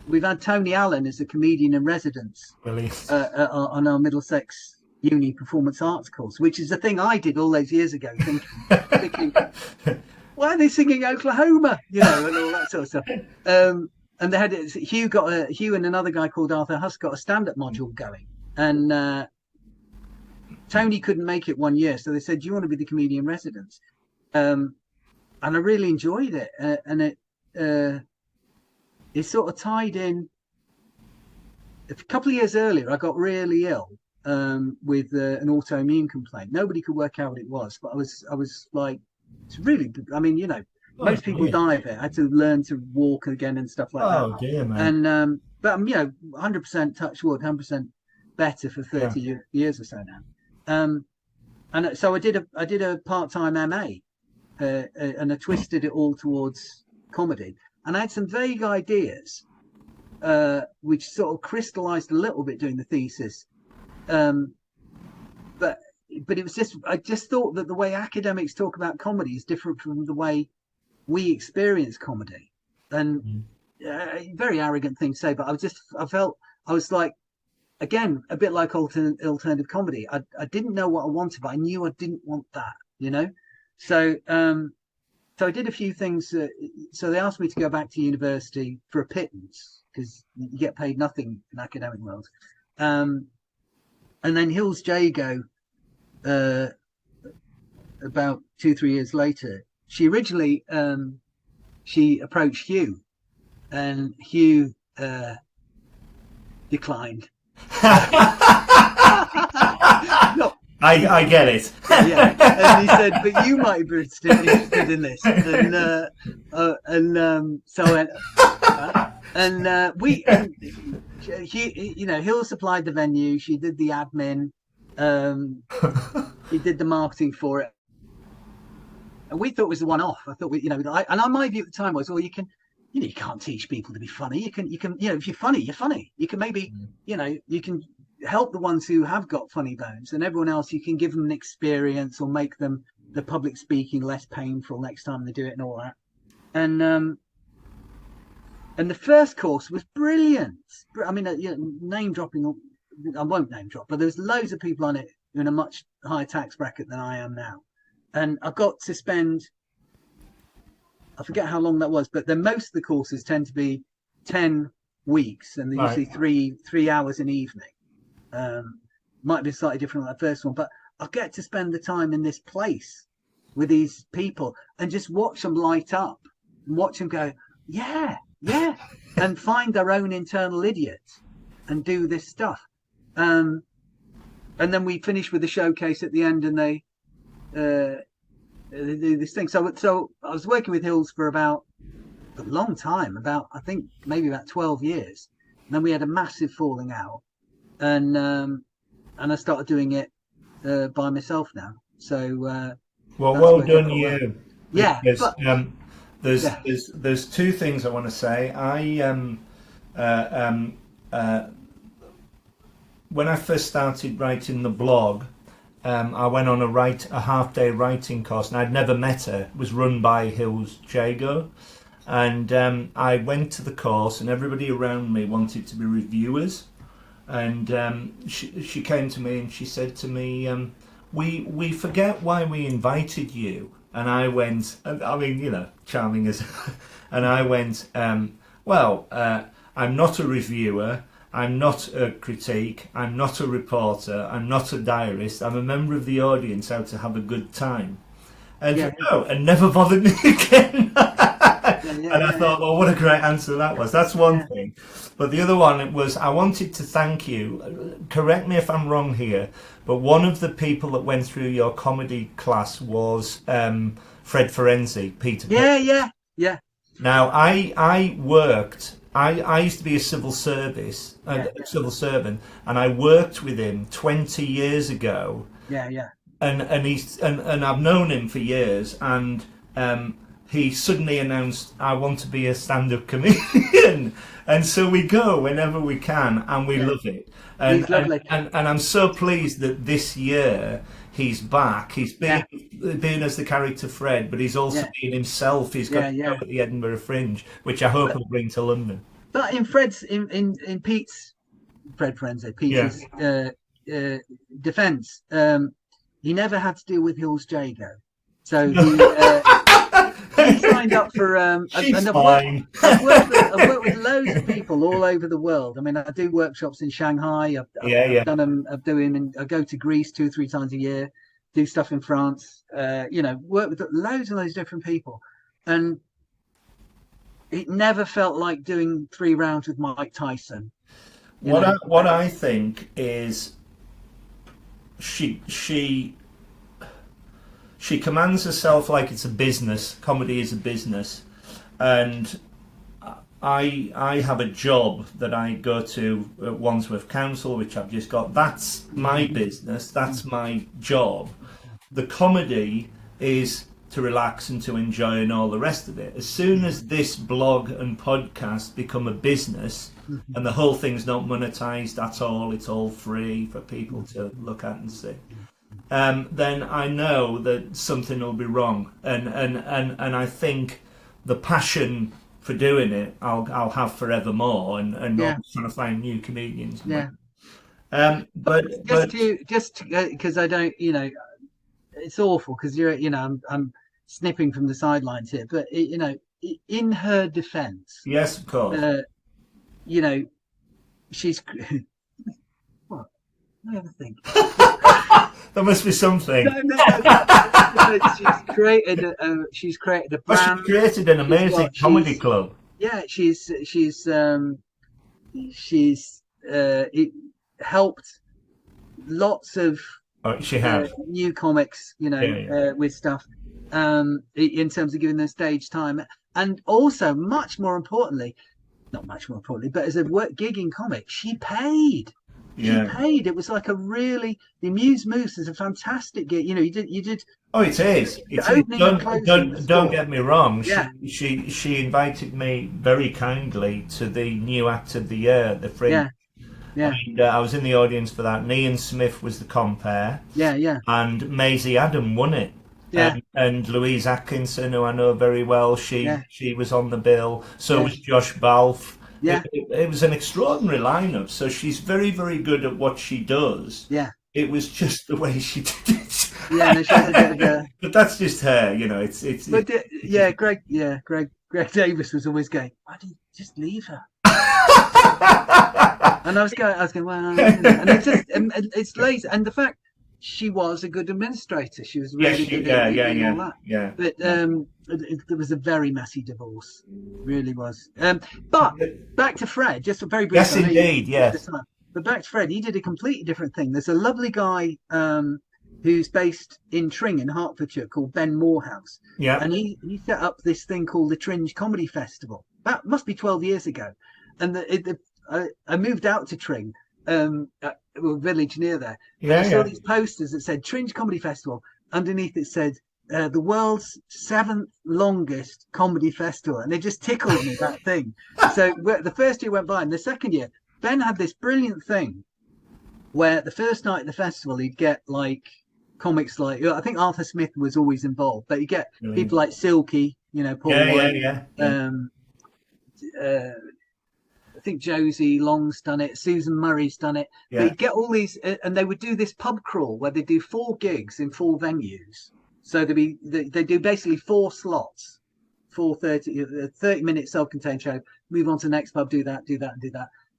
"We've had Tony Allen as a comedian in residence Brilliant. on our Middlesex Uni Performance Arts course," which is the thing I did all those years ago, thinking why are they singing Oklahoma, and all that sort of stuff. And they had Hugh and another guy called Arthur Huss got a stand-up module going, and Tony couldn't make it one year, so they said, "Do you want to be the comedian resident?" And I really enjoyed it, and it sort of tied in. A couple of years earlier, I got really ill with an autoimmune complaint. Nobody could work out what it was, but I was like, it's really. I mean, most people die of it. I had to learn to walk again and stuff like that. Oh dear, man. And but I'm 100% touch wood, 100% better for 30 years or so now. And so I did a part-time MA, and I twisted it all towards comedy. And I had some vague ideas, which sort of crystallized a little bit during the thesis. But it was I just thought that the way academics talk about comedy is different from the way we experience comedy. And very arrogant thing to say, but I felt I was like, again, a bit like alternative comedy. I didn't know what I wanted, but I knew I didn't want that, So I did a few things. So they asked me to go back to university for a pittance because you get paid nothing in academic world. And then Hills Jago, about 2-3 years later, she originally she approached Hugh, and Hugh declined. No. I get it. Yeah, and he said, "But you might be interested in this," and so I went, Hill supplied the venue. She did the admin. He did the marketing for it, and we thought it was a one-off. I thought my view at the time was, well, you can't teach people to be funny. You can, if you're funny, you're funny. You can maybe, you can help the ones who have got funny bones, and everyone else, you can give them an experience or make them the public speaking less painful next time they do it and all that. And the first course was brilliant. I mean, name dropping, I won't name drop, but there's loads of people on it who are in a much higher tax bracket than I am now. And I got to spend, I forget how long that was, but then most of the courses tend to be 10 weeks, and they're usually 3 hours an evening. Might be slightly different than that first one, but I get to spend the time in this place with these people and just watch them light up and watch them go, yeah, and find their own internal idiot and do this stuff. And then we finish with the showcase at the end, and they do this thing. So I was working with Hills for about a long time, I think maybe about 12 years. And then we had a massive falling out, and I started doing it by myself now. So well done you. Yeah, because, there's two things I want to say. When I first started writing the blog, I went on a half-day writing course, and I'd never met her. It was run by Hills Jago, and I went to the course, and everybody around me wanted to be reviewers. And she came to me and she said to me, we forget why we invited you. And I went, I mean, charming as, and I went, I'm not a reviewer, I'm not a critique, I'm not a reporter, I'm not a diarist, I'm a member of the audience out to have a good time. And no, and never bothered me again. Yeah, And I thought, well, what a great answer that was. That's one thing. But the other one was, I wanted to thank you. Correct me if I'm wrong here, but one of the people that went through your comedy class was Fred Ferenzi, Peter. Yeah. Now, I used to be a civil servant, and I worked with him 20 years ago. Yeah. And I've known him for years, and he suddenly announced, I want to be a stand-up comedian. And so we go whenever we can, and we love it. And, He's lovely. And I'm so pleased that this year he's back. He's being as the character Fred, but he's also being himself. He's got to go at the Edinburgh Fringe, which I hope he'll bring to London. But in Pete's Fred Ferenzi, Peter's defence, he never had to deal with Hills Jago. So he signed up for She's fine. I've worked with loads of people all over the world. I mean, I do workshops in Shanghai. I've done them. I go to Greece 2 or 3 times a year, do stuff in France. Work with loads and loads of different people, and it never felt like doing 3 rounds with Mike Tyson. What I think is she commands herself like it's a business. Comedy is a business, and I have a job that I go to at Wandsworth Council, which I've just got. That's my business. That's my job. The comedy is to relax and to enjoy and all the rest of it. As soon as this blog and podcast become a business and the whole thing's not monetized at all, it's all free for people to look at and see, then I know that something will be wrong. And I think the passion for doing it I'll have forevermore, and trying to find new comedians. But because I don't, it's awful because I'm snipping from the sidelines here, but in her defense, yes, of course, she's what I ever think. There must be something. No, she's created a brand. She's created an amazing comedy club. Yeah, she's it helped lots of new comics, with stuff, in terms of giving them stage time, and also not much more importantly, but as a gigging comic, she paid. She paid. It was like the Amuse Moose is a fantastic gig. You did. Oh, it is. Don't get me wrong. Yeah. She invited me very kindly to the new Act of the Year, the Fringe. Yeah. And I was in the audience for that. And Ian Smith was the compere. Yeah. And Maisie Adam won it. Yeah. And Louise Atkinson, who I know very well, she was on the bill. So was Josh Balfe. Yeah. It was an extraordinary lineup. So she's very, very good at what she does. Yeah. It was just the way she did it. Yeah, no, she has a bit of but that's just her, Greg Davis was always going, why don't you just leave her? And I was going, well, and it's lazy. And the fact she was a good administrator, she was really good at all that. Yeah. But there was a very messy divorce, really was. But back to Fred, just a very brief. Yes, indeed, yes. But back to Fred, he did a completely different thing. There's a lovely guy who's based in Tring in Hertfordshire called Ben Morehouse. Yeah. And he set up this thing called the Tringe Comedy Festival. That must be 12 years ago. And I moved out to Tring, a village near there. Yeah, I saw these posters that said Tringe Comedy Festival. Underneath it said, the world's 7th longest comedy festival. And it just tickled me, that thing. So the first year went by, and the second year, Ben had this brilliant thing where the first night of the festival, he'd get like comics like, I think Arthur Smith was always involved, but you get people like Silky, Paul Wood, I think Josie Long's done it, Susan Murray's done it. But you get all these, and they would do this pub crawl where they do 4 gigs in 4 venues. So they do basically 4 slots, 30 minute self-contained show, move on to the next pub, do that.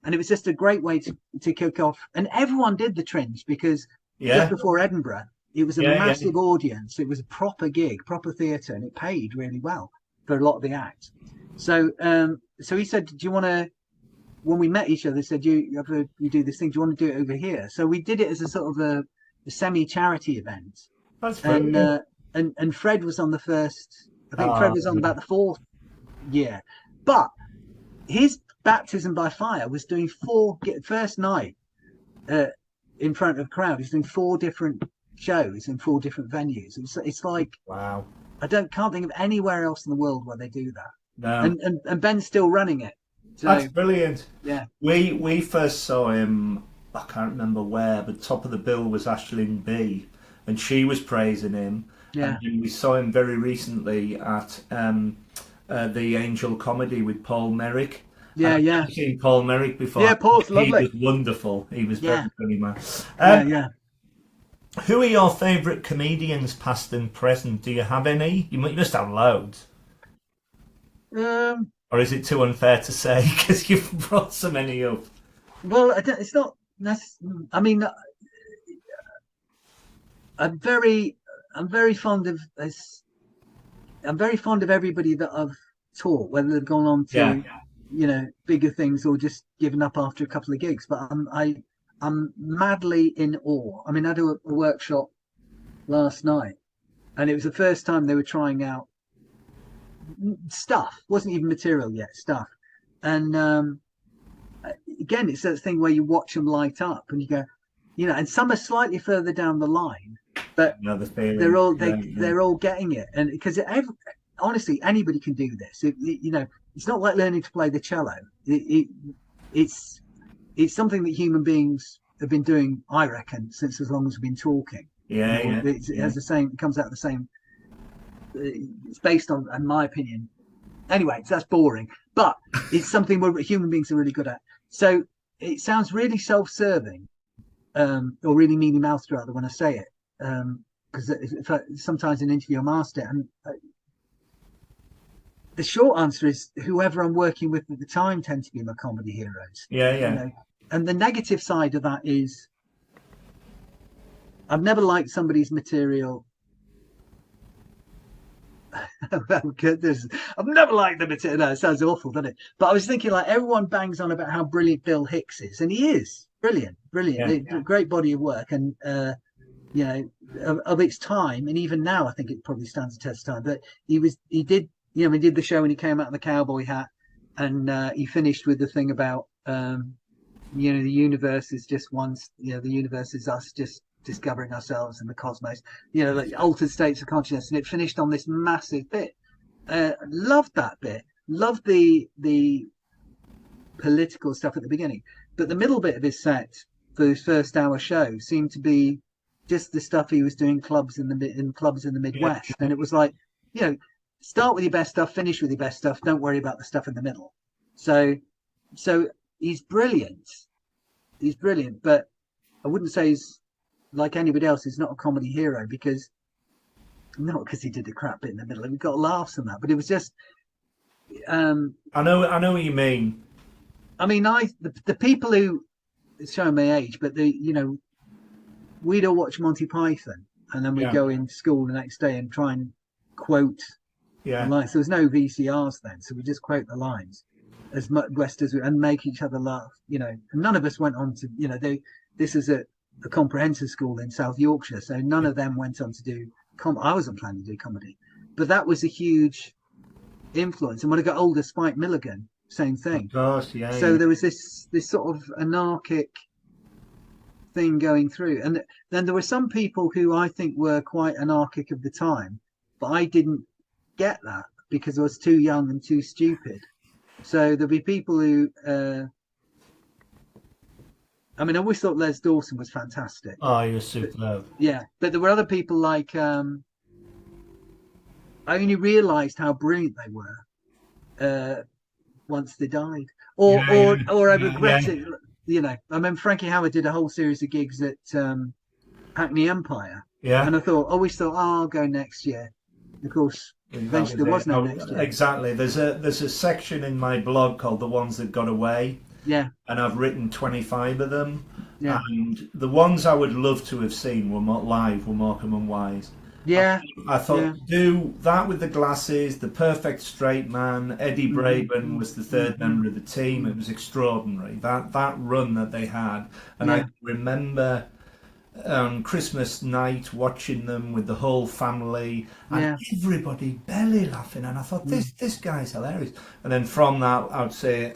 And it was just a great way to kick off. And everyone did the Tringe because just before Edinburgh, It was a Yeah, yeah. massive audience. It was a proper gig, proper theatre, and it paid really well for a lot of the acts. So, so he said, "Do you want to?" When we met each other, he said, "You do this thing? Do you want to do it over here?" So we did it as a sort of a semi-charity event, That's and brilliant. and Fred was on the first. I think Fred Oh, was on about the fourth year, but his baptism by fire was doing first night in front of a crowd. He's doing 4 different shows in 4 different venues. It's like wow. I can't think of anywhere else in the world where they do that. No. And Ben's still running it. That's So brilliant. yeah, We first saw him, I can't remember where, but top of the bill was Aisling B, and she was praising him. And yeah, then we saw him very recently at the Angel Comedy with Paul Merrick. And yeah, I've yeah, never seen Paul Merrick before. yeah. Paul's He lovely. was wonderful. He was Yeah, very funny, man. yeah, Um, yeah. who are your favourite comedians, past and present? Do you have any? You must have loads. Um, Or is it too unfair to say because you've brought so many up? well, it's not. I mean, I'm very, I'm very fond of this. I'm very fond of everybody that I've taught, whether they've gone on Yeah. to, bigger things or just given up after a couple of gigs. But I'm madly in awe. I mean, I do a workshop last night, and it was the first time they were trying out stuff. Wasn't even material yet, stuff. And again, it's that thing where you watch them light up, and you go, and some are slightly further down the line, but Another feeling. they're all Yeah, yeah. they're all getting it. And because honestly, anybody can do this. It's not like learning to play the cello. It's something that human beings have been doing, I reckon, since as long as we've been talking. Yeah, yeah, It yeah. has the same. It comes out the same. It's based on, in my opinion. Anyway, so that's boring, but it's something where human beings are really good at. So it sounds really self-serving, or really mealy mouthed rather when I say it, because sometimes in an interview I'm asked it, and the short answer is whoever I'm working with at the time tend to be my comedy heroes. Yeah, yeah. And the negative side of that is I've never liked somebody's material. I've never liked the material. No, it sounds awful, doesn't it? But I was thinking, like, everyone bangs on about how brilliant Bill Hicks is, and he is brilliant. Yeah. Great body of work, and of its time, and even now, I think it probably stands the test of time. But he did the show when he came out in the cowboy hat, and he finished with the thing about the universe is just the universe is us just discovering ourselves in the cosmos, like altered states of consciousness, and it finished on this massive bit. Loved that bit. Loved the political stuff at the beginning, but the middle bit of his set for his first hour show seemed to be just the stuff he was doing in clubs in the Midwest, and it was like, start with your best stuff, finish with your best stuff. Don't worry about the stuff in the middle. So he's brilliant. He's brilliant, but I wouldn't say he's like anybody else. He's not a comedy hero because he did the crap bit in the middle and we got laughs on that. But it was just, I know what you mean. I mean, the people who, it's showing my age, but we'd all watch Monty Python and then we'd go in school the next day and try and quote the lines. There was no VCRs then, so we just quote the lines as much as and make each other laugh. And none of us went on to, this is a comprehensive school in South Yorkshire, so none of them went on to do I wasn't planning to do comedy, but that was a huge influence. And when I got older, Spike Milligan, same thing. Of course, yeah. So there was this sort of anarchic thing going through, and then there were some people who I think were quite anarchic of the time, but I didn't get that because I was too young and too stupid. So there'll be people who I mean, I always thought Les Dawson was fantastic. Oh, he was superb. Yeah, but there were other people like I only realised how brilliant they were once they died, or I regret it. I remember Frankie Howard did a whole series of gigs at Hackney Empire, and I always thought, I'll go next year. Of course, eventually there was no next year. Exactly. There's a section in my blog called "The Ones That Got Away." Yeah. And I've written 25 of them, Yeah. and the ones I would love to have seen were live were Morecambe and Wise. I, Yeah. I thought Yeah. do that with the glasses, the perfect straight man. Eddie Mm, Braben mm, was the mm, third mm, member of the team. It mm. was extraordinary. That run that they had, and I Yeah. remember on Christmas night watching them with the whole family and Yeah. everybody belly laughing, and I thought Mm. this guy's hilarious. And then from that, I would say,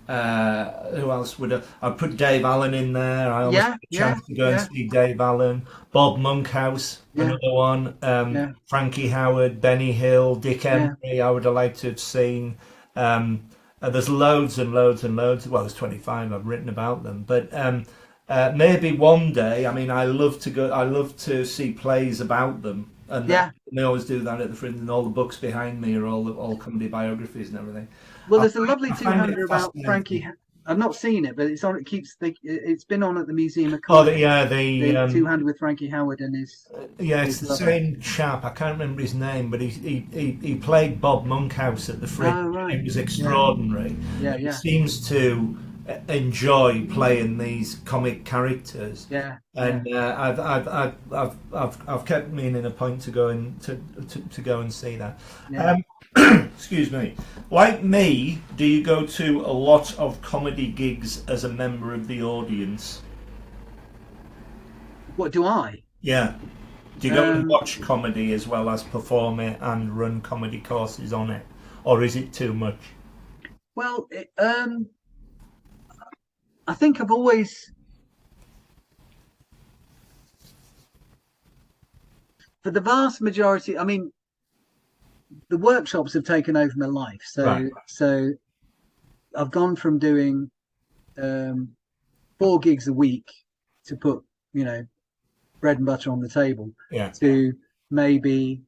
who else would I'd put Dave Allen in there. I almost Yeah. had a Yeah. chance to go and Yeah. see Dave Allen, Bob Monkhouse, Yeah. another one, Yeah. Frankie Howard, Benny Hill, Dick Yeah. Emery. I would have liked to have seen. There's loads and loads and loads. Well, there's 25 I've written about them, but maybe one day. I mean, I love to go. I love to see plays about them, and Yeah. they always do that at the Fringe. And all the books behind me are all comedy biographies and everything. Well, I there's a find, lovely I find it 200 about Frankie. fascinating. I've not seen it, but it's on. It keeps. It's been on at the Museum of Oh, Comedy. the The 200 with Frankie Howard and his. yeah, it's His the lover. same chap. I can't remember his name, but he played Bob Monkhouse at the Fringe. Oh right. It was Yeah. extraordinary. Yeah. He Yeah. seems to enjoy playing these comic characters. Yeah. Yeah. And I've kept meaning a point to go and to go and see that. Yeah. Excuse me. Like me, do you go to a lot of comedy gigs as a member of the audience? What do I? Yeah. Do you go and Um, watch comedy as well as perform it and run comedy courses on it, or is it too much? well, I think I've always, for the vast majority, I mean, the workshops have taken over my life. Right. So I've gone from doing 4 gigs a week to put, bread and butter on the table Yeah. to maybe,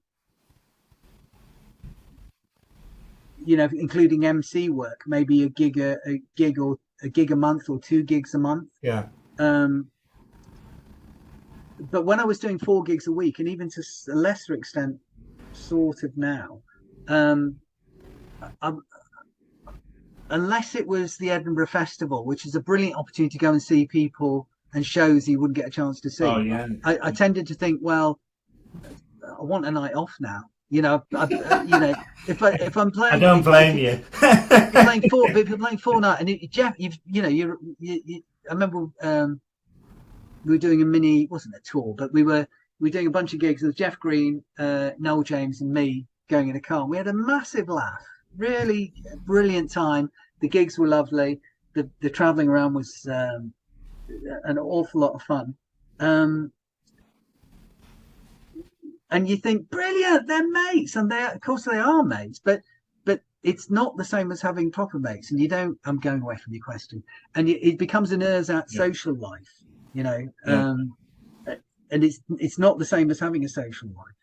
including MC work, maybe a gig a month or 2 gigs a month. Yeah. But when I was doing 4 gigs a week, and even to a lesser extent, sort of now, I, unless it was the Edinburgh Festival, which is a brilliant opportunity to go and see people and shows you wouldn't get a chance to see. Oh yeah. I tended to think, well, I want a night off now. If I'm playing, I don't blame you. if you're playing 4 nights, and Jeff, I remember we were doing a mini, it wasn't a tour, but we were doing a bunch of gigs with Jeff Green, Noel James, and me going in a car. And we had a massive laugh, really brilliant time. The gigs were lovely. The traveling around was an awful lot of fun. And you think, brilliant, they're mates, and of course they are mates, but it's not the same as having proper mates. And you don't. I'm going away from your question, and it becomes an ersatz social life, Yeah. and it's not the same as having a social life.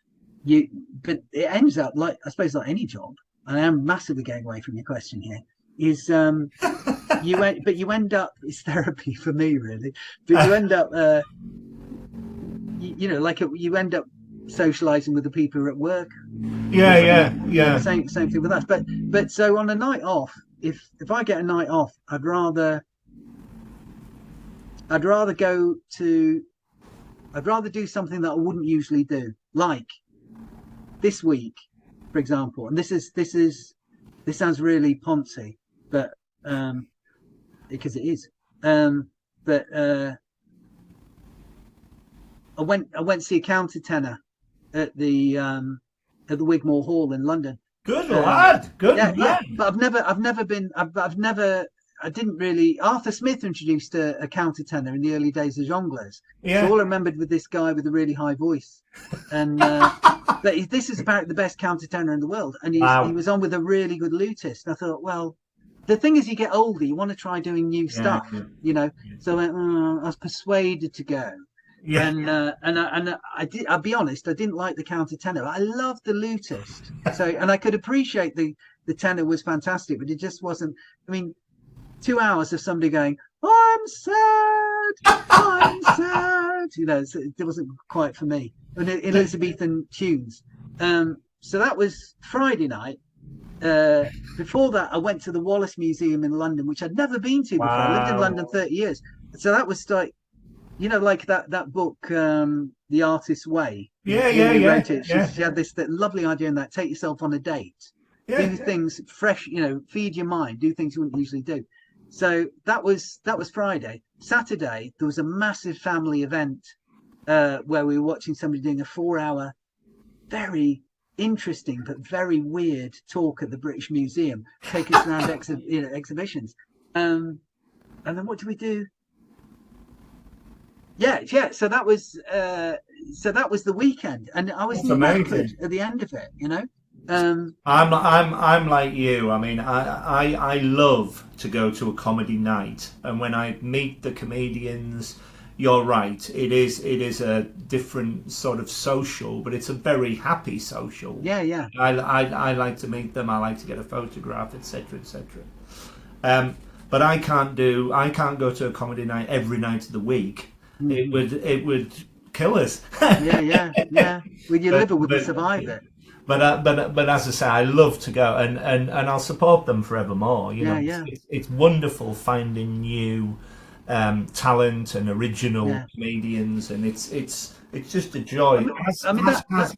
But it ends up like, I suppose, like any job. I am massively going away from your question here. Is you end up, it's therapy for me really, but you end up you end up socializing with the people who are at work. Yeah. Same thing with us. But so on a night off, if I get a night off, I'd rather do something that I wouldn't usually do, like this week, for example. And this sounds really poncy, but because it is. But I went to see a countertenor at the Wigmore Hall in London. Good lad. Good Yeah, man. yeah. But I didn't really. Arthur Smith introduced a countertenor in the early days of Jongleurs. Yeah. So all I remembered with this guy with a really high voice, and but this is apparently the best countertenor in the world, and he was on with a really good lutist. And I thought, well, the thing is, you get older, you want to try doing new stuff, Yeah. So I was persuaded to go. Yeah. And I did. I'll be honest, I didn't like the countertenor. I loved the lutist. So, and I could appreciate the tenor was fantastic, but it just wasn't. I mean, 2 hours of somebody going, "I'm sad, I'm sad," it wasn't quite for me. And Elizabethan tunes. So that was Friday night. Before that, I went to the Wallace Museum in London, which I'd never been to before. I lived in London 30 years. so that was like, like that book, The Artist's Way. Yeah, The yeah, woman who yeah, wrote it. yeah, She had this lovely idea in that: take yourself on a date, yeah, do things fresh, feed your mind, do things you wouldn't usually do. So that was Friday. Saturday there was a massive family event where we were watching somebody doing a 4-hour, very interesting but very weird talk at the British Museum, take us around exhibitions. And then what do we do? Yeah. So that was the weekend, and I was that's knackered amazing. at the end of it. Um, I'm like you. I mean, I love to go to a comedy night, and when I meet the comedians, you're right. It is a different sort of social, but it's a very happy social. yeah. I like to meet them. I like to get a photograph, etc., etc. But I can't go to a comedy night every night of the week. It would kill us. Yeah. Well, your but liver wouldn't but survive it. but as I say, I love to go, and I'll support them forevermore. Yeah, It's, yeah, it's, it's wonderful finding new talent and original yeah. comedians, and it's just a joy. I mean that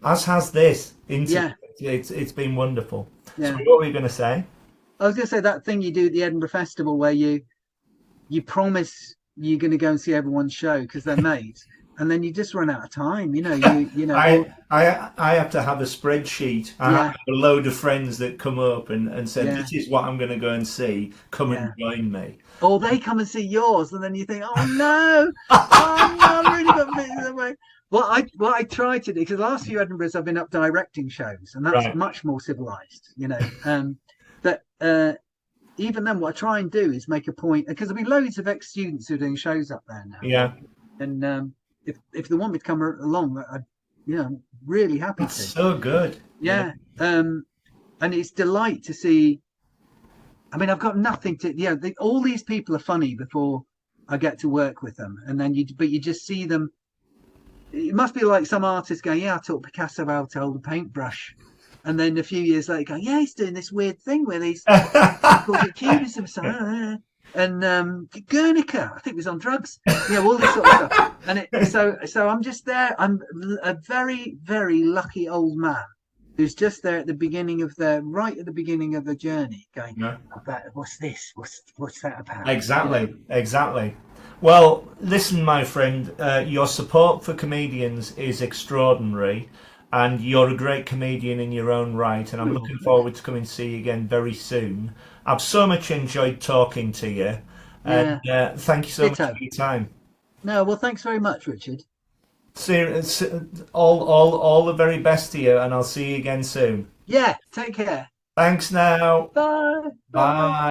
As has this interview. yeah, It's been wonderful. So yeah. what were you going to say? I was gonna say that thing you do at the Edinburgh Festival where you promise you're gonna go and see everyone's show because they're mates, and then you just run out of time. I I have to have a spreadsheet. I have Yeah, a load of friends that come up and said, yeah, "This is what I'm going to go and see. Come and yeah. join me." Or they come and see yours, and then you think, oh no, I'm really got things away. What I try to do, because the last few Edinburghs I've been up directing shows, and that's Right. much more civilized. That even then, what I try and do is make a point, because there'll be loads of ex-students who are doing shows up there now, Yeah. and if they want me to come along, I'm really happy That's to. so good. Yeah. Yeah, and it's delight to see. I mean, I've got nothing to. All these people are funny before I get to work with them, and then but you just see them. It must be like some artist going, "Yeah, I taught Picasso how to hold a paintbrush," and then a few years later, going, "Yeah, he's doing this weird thing where he calls it cubism." And Guernica, I think, was on drugs. All this sort of stuff. And so I'm just there. I'm a very, very lucky old man who's just there at the beginning of right at the beginning of the journey, going, Yeah. "What's this? What's that about?" Exactly. Exactly. Well, listen, my friend, your support for comedians is extraordinary, and you're a great comedian in your own right, and I'm looking forward to coming to see you again very soon. I've so much enjoyed talking to you, and Yeah, thank you so much ditto. for your time. No, well, thanks very much, Richard. All the very best to you, and I'll see you again soon. Yeah, take care. Thanks now. Bye. Bye. Bye.